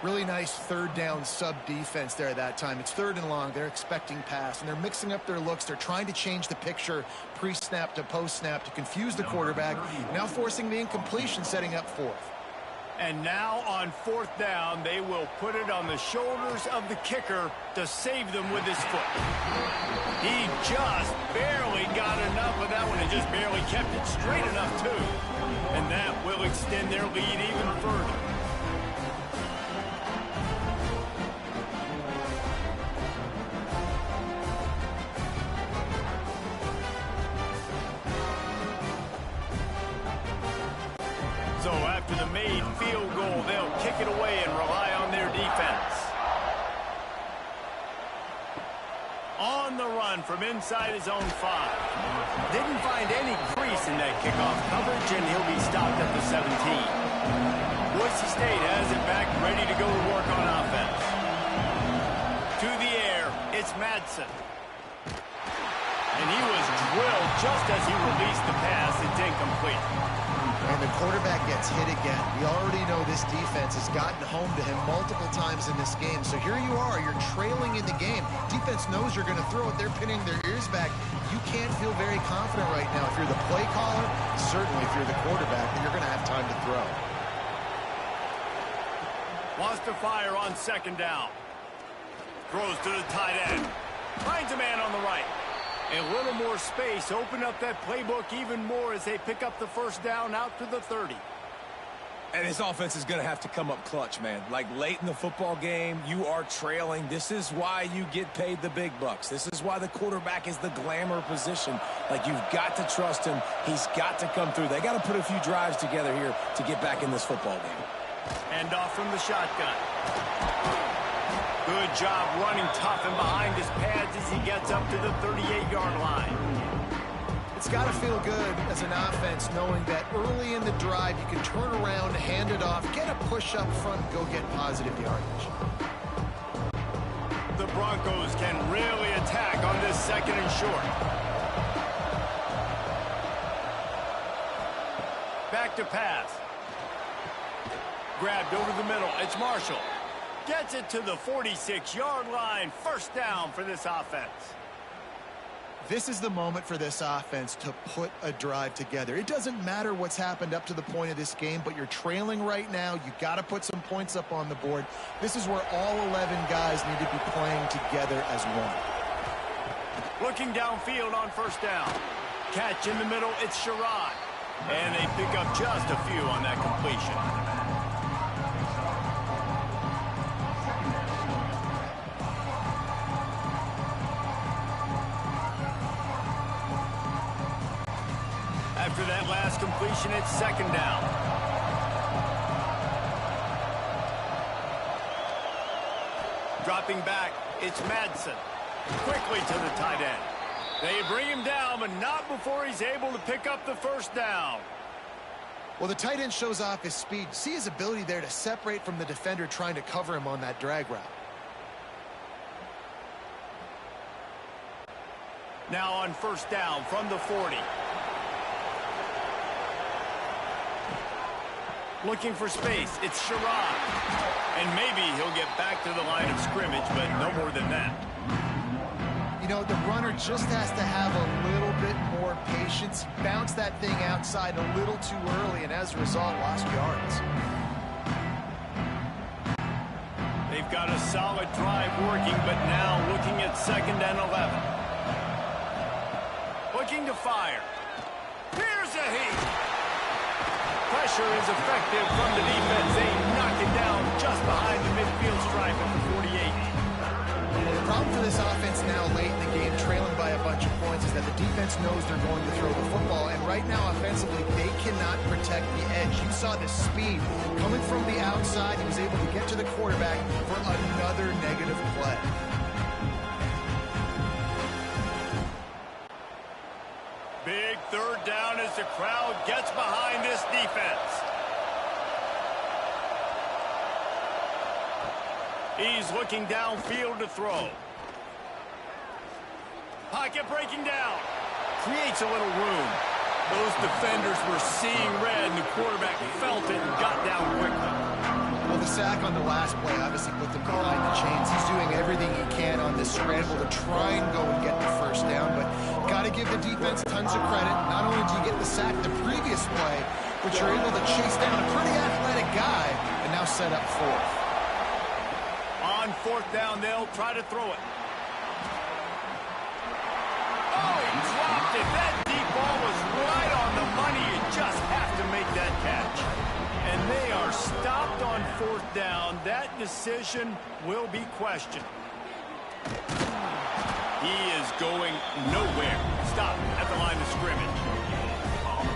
Really nice 3rd down sub-defense there that time. It's 3rd and long. They're expecting pass, and they're mixing up their looks. They're trying to change the picture pre-snap to post-snap to confuse the quarterback, now forcing the incompletion, setting up 4th. And now on 4th down, they will put it on the shoulders of the kicker to save them with his foot. He just barely got enough of that one and just barely kept it straight enough, too. And that will extend their lead even further. So after the made field goal, they'll kick it away and rely on their defense. On the run from inside his own 5. Didn't find any crease in that kickoff coverage, and he'll be stopped at the 17. Boise State has it back, ready to go to work on offense. To the air, it's Madsen. And he was drilled just as he released the pass. It's incomplete. And the quarterback gets hit again. We already know this defense has gotten home to him multiple times in this game. So here you are, you're trailing in the game. Defense knows you're going to throw it. They're pinning their ears back. You can't feel very confident right now. If you're the play caller, certainly if you're the quarterback, then you're going to have time to throw. Wants to fire on 2nd down. Throws to the tight end. Finds a man on the right. A little more space, open up that playbook even more as they pick up the 1st down out to the 30. And his offense is going to have to come up clutch, man. Like, late in the football game, you are trailing. This is why you get paid the big bucks. This is why the quarterback is the glamour position. Like, you've got to trust him. He's got to come through. They got to put a few drives together here to get back in this football game. And off from the shotgun. Good job running tough and behind his pads as he gets up to the 38-yard line. It's got to feel good as an offense knowing that early in the drive you can turn around, hand it off, get a push up front, and go get positive yardage. The Broncos can really attack on this 2nd and short. Back to pass. Grabbed over the middle. It's Marshall. Gets it to the 46-yard line. 1st down for this offense. This is the moment for this offense to put a drive together. It doesn't matter what's happened up to the point of this game, but you're trailing right now. You got to put some points up on the board. This is where all 11 guys need to be playing together as one. Looking downfield on 1st down. Catch in the middle. It's Sherrod. And they pick up just a few on that completion. After that last completion, it's 2nd down. Drop Dropping back, it's Madsen. Quickly to the tight end. They bring him down, but not before he's able to pick up the first down. Well, the tight end shows off his speed. See his ability there to separate from the defender trying to cover him on that drag route. Now on first down from the 40. Looking for space, it's Sherrod. And maybe he'll get back to the line of scrimmage, but no more than that. You know, the runner just has to have a little bit more patience. He bounced that thing outside a little too early, and as a result, lost yards. They've got a solid drive working, but now looking at 2nd and 11. Looking to fire. Here's a heat. Pressure is effective from the defense. They knock it down just behind the midfield stripe at the 48. The problem for this offense now late in the game, trailing by a bunch of points, is that the defense knows they're going to throw the football. And right now, offensively, they cannot protect the edge. You saw the speed coming from the outside. He was able to get to the quarterback for another negative play. Big 3rd down as the crowd gets behind this defense. He's looking downfield to throw. Pocket breaking down. Creates a little room. Those defenders were seeing red, and the quarterback felt it and got down quickly. Well, the sack on the last play obviously put them behind the chains. He's doing everything he can on this scramble to try and go and get the first down, but got to give the defense tons of credit. Not only do you get the sack the previous play, but you're able to chase down a pretty athletic guy and now set up 4th. On 4th down, they'll try to throw it. Oh, he dropped it. That deep ball was right on the money. You just have to make that catch. And they are stopped on 4th down. That decision will be questioned. He is going nowhere. Stop at the line of scrimmage.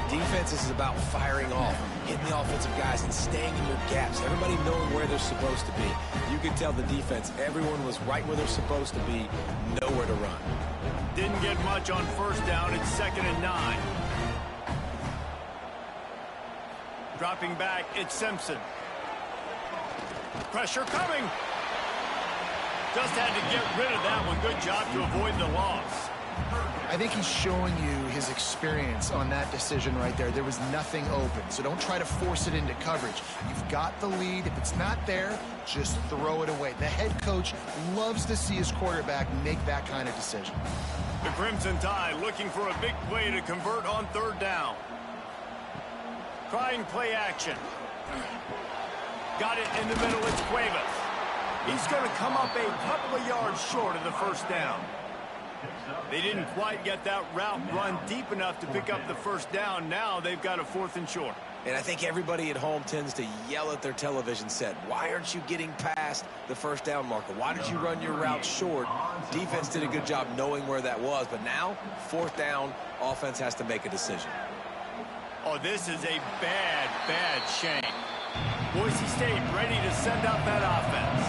Defense is about firing off, hitting the offensive guys and staying in your gaps. Everybody knowing where they're supposed to be. You could tell the defense, everyone was right where they're supposed to be, nowhere to run. Didn't get much on 1st down. It's 2nd and 9. Dropping back, it's Simpson. Pressure coming. Just had to get rid of that one. Good job to avoid the loss. I think he's showing you his experience on that decision right there. There was nothing open, so don't try to force it into coverage. You've got the lead. If it's not there, just throw it away. The head coach loves to see his quarterback make that kind of decision. The Crimson Tide looking for a big play to convert on 3rd down. Trying play action. Got it in the middle. It's Cuevas. He's going to come up a couple of yards short of the first down. They didn't quite get that route run deep enough to pick up the first down. Now they've got a 4th and short. And I think everybody at home tends to yell at their television set. Why aren't you getting past the first down marker? Why did you run your route short? Defense did a good job knowing where that was. But now, 4th down, offense has to make a decision. Oh, this is a bad, bad shame. Boise State ready to send out that offense.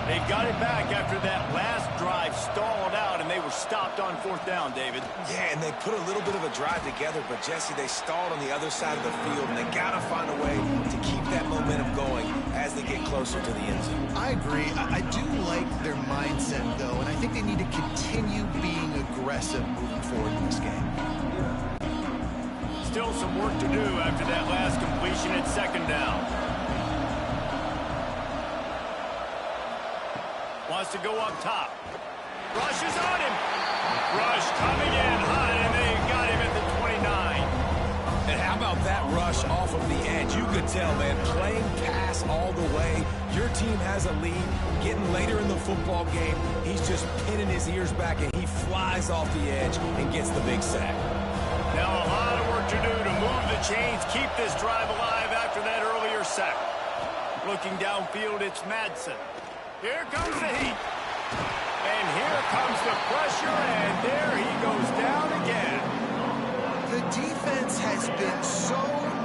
They've got it back after that last drive stalled out, and they were stopped on 4th down, David. Yeah, and they put a little bit of a drive together, but, Jesse, they stalled on the other side of the field, and they got to find a way to keep that momentum going as they get closer to the end zone. I agree. I do like their mindset, though, and I think they need to continue being aggressive moving forward in this game. Still some work to do after that last completion at 2nd down. Wants to go up top. Rush is on him. Rush coming in hot, and they got him at the 29. And how about that rush off of the edge? You could tell, man, playing pass all the way. Your team has a lead. Getting later in the football game, he's just pinning his ears back, and he flies off the edge and gets the big sack. Now a lot of work to do to move the chains, keep this drive alive after that earlier sack. Looking downfield, it's Madsen. Here comes the heat. And here comes the pressure, and there he goes down again. The defense has been so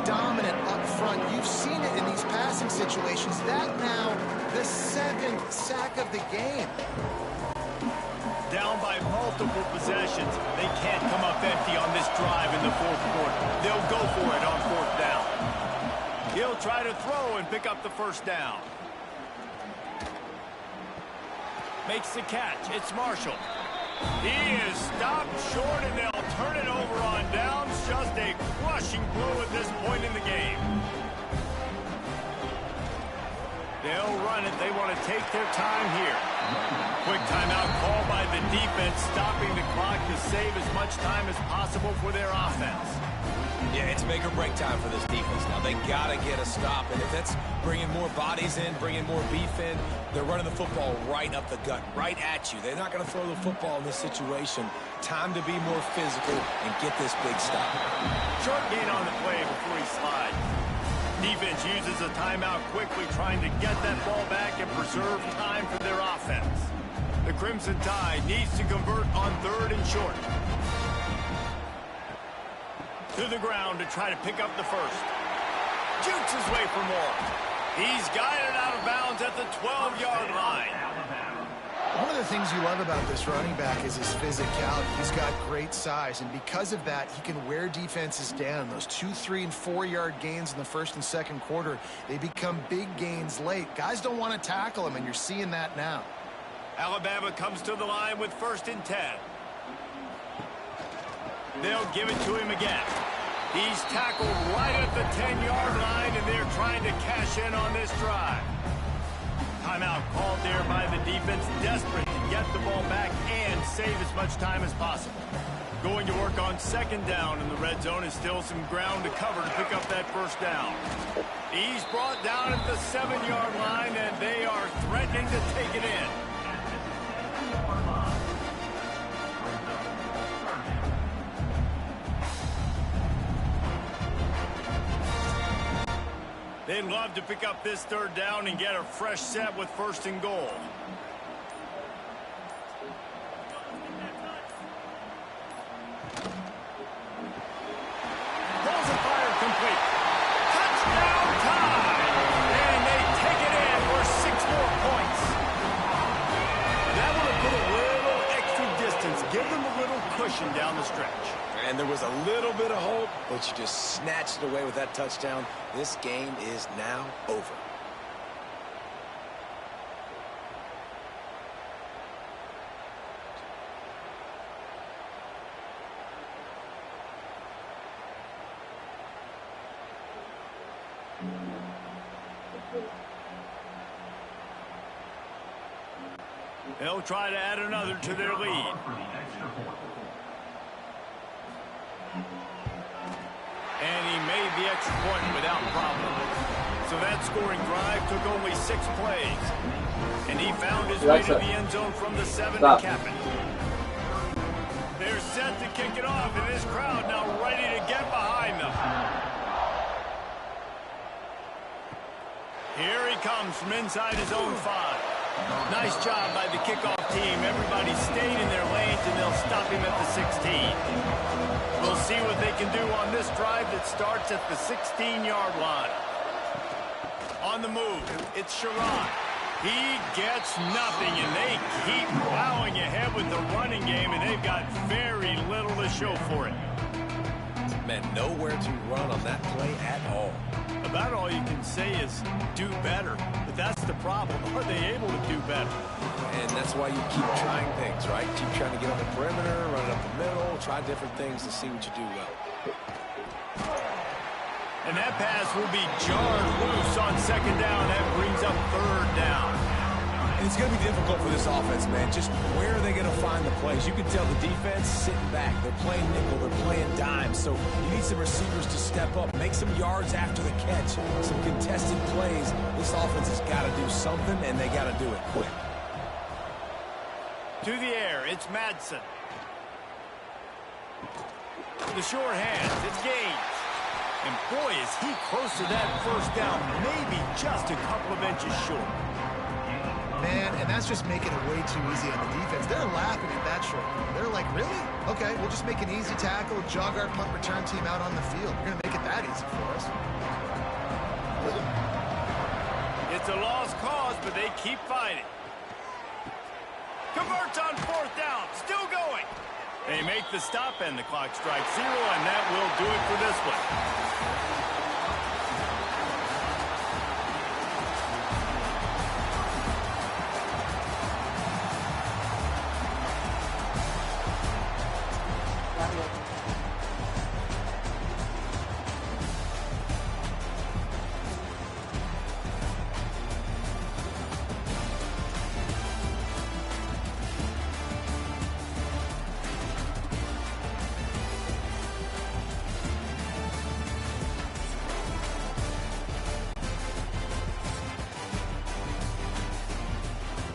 dominant up front. You've seen it in these passing situations. That now The second sack of the game. Down by multiple possessions. They can't come up empty on this drive in the fourth quarter. They'll go for it on fourth down. He'll try to throw and pick up the first down. Makes the catch. It's Marshall. He is stopped short, and they'll turn it over on downs. Just a crushing blow at this point in the game. They'll run it. They want to take their time here. Quick timeout call by the defense, stopping the clock to save as much time as possible for their offense. Yeah, it's make or break time for this defense now. They got to get a stop, and if that's bringing more bodies in, bringing more beef in, they're running the football right up the gut, right at you. They're not going to throw the football in this situation. Time to be more physical and get this big stop. Short gain on the play before he slides. Defense uses a timeout quickly, trying to get that ball back and preserve time for their offense. The Crimson Tide needs to convert on third and short. To the ground to try to pick up the first. Jukes his way for more. He's guided out of bounds at the 12-yard line. One of the things you love about this running back is his physicality. He's got great size, and because of that, he can wear defenses down. Those 2-, 3-, and 4-yard gains in the first and second quarter, they become big gains late. Guys don't want to tackle him, and you're seeing that now. Alabama comes to the line with 1st and 10. They'll give it to him again. He's tackled right at the 10-yard line, and they're trying to cash in on this drive. Timeout called there by the defense, desperate to get the ball back and save as much time as possible. Going to work on 2nd down, and the red zone is still some ground to cover to pick up that first down. He's brought down at the 7-yard line, and they are threatening to take it in. They'd love to pick up this 3rd down and get a fresh set with 1st and goal. Balls and fire complete. Touchdown time! And they take it in for 6 more points. That would have put a little extra distance. Give them a little cushion down the stretch. And there was a little bit of hope, but you just snatched it away with that touchdown. This game is now over. They'll try to add another to their lead. And he made the extra point without problem. So that scoring drive took only 6 plays. And he found his way to the end zone from the 7 to cap it. They're set to kick it off, and this crowd now ready to get behind them. Here he comes from inside his own 5. Nice job by the kickoff team. Everybody stayed in their lanes, and they'll stop him at the 16. We'll see what they can do on this drive that starts at the 16-yard line. On the move, it's Sherrod. He gets nothing, and they keep plowing ahead with the running game, and they've got very little to show for it. Man, nowhere to run on that play at all. About all you can say is do better. But that's the problem. Are they able to do better? And that's why you keep trying things, right? Keep trying to get on the perimeter, run it up the middle, try different things to see what you do well. And that pass will be jarred loose on 2nd down. That brings up 3rd down. And it's going to be difficult for this offense, man. Just where are they going to find the plays? You can tell the defense sitting back. They're playing nickel. They're playing dime. So you need some receivers to step up, make some yards after the catch, some contested plays. This offense has got to do something, and they got to do it quick. To the air, it's Madsen. The short hands, it's Gaines. And boy, is he close to that first down, maybe just a couple of inches short. Man, and that's just making it way too easy on the defense. They're laughing at that short. They're like, really? Okay, we'll just make an easy tackle, jog our punt return team out on the field. We're going to make it that easy for us. It's It's a lost cause, but they keep fighting. Converts on 4th down. Still going. They make the stop, and the clock strikes 0, and that will do it for this one.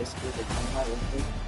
Es que de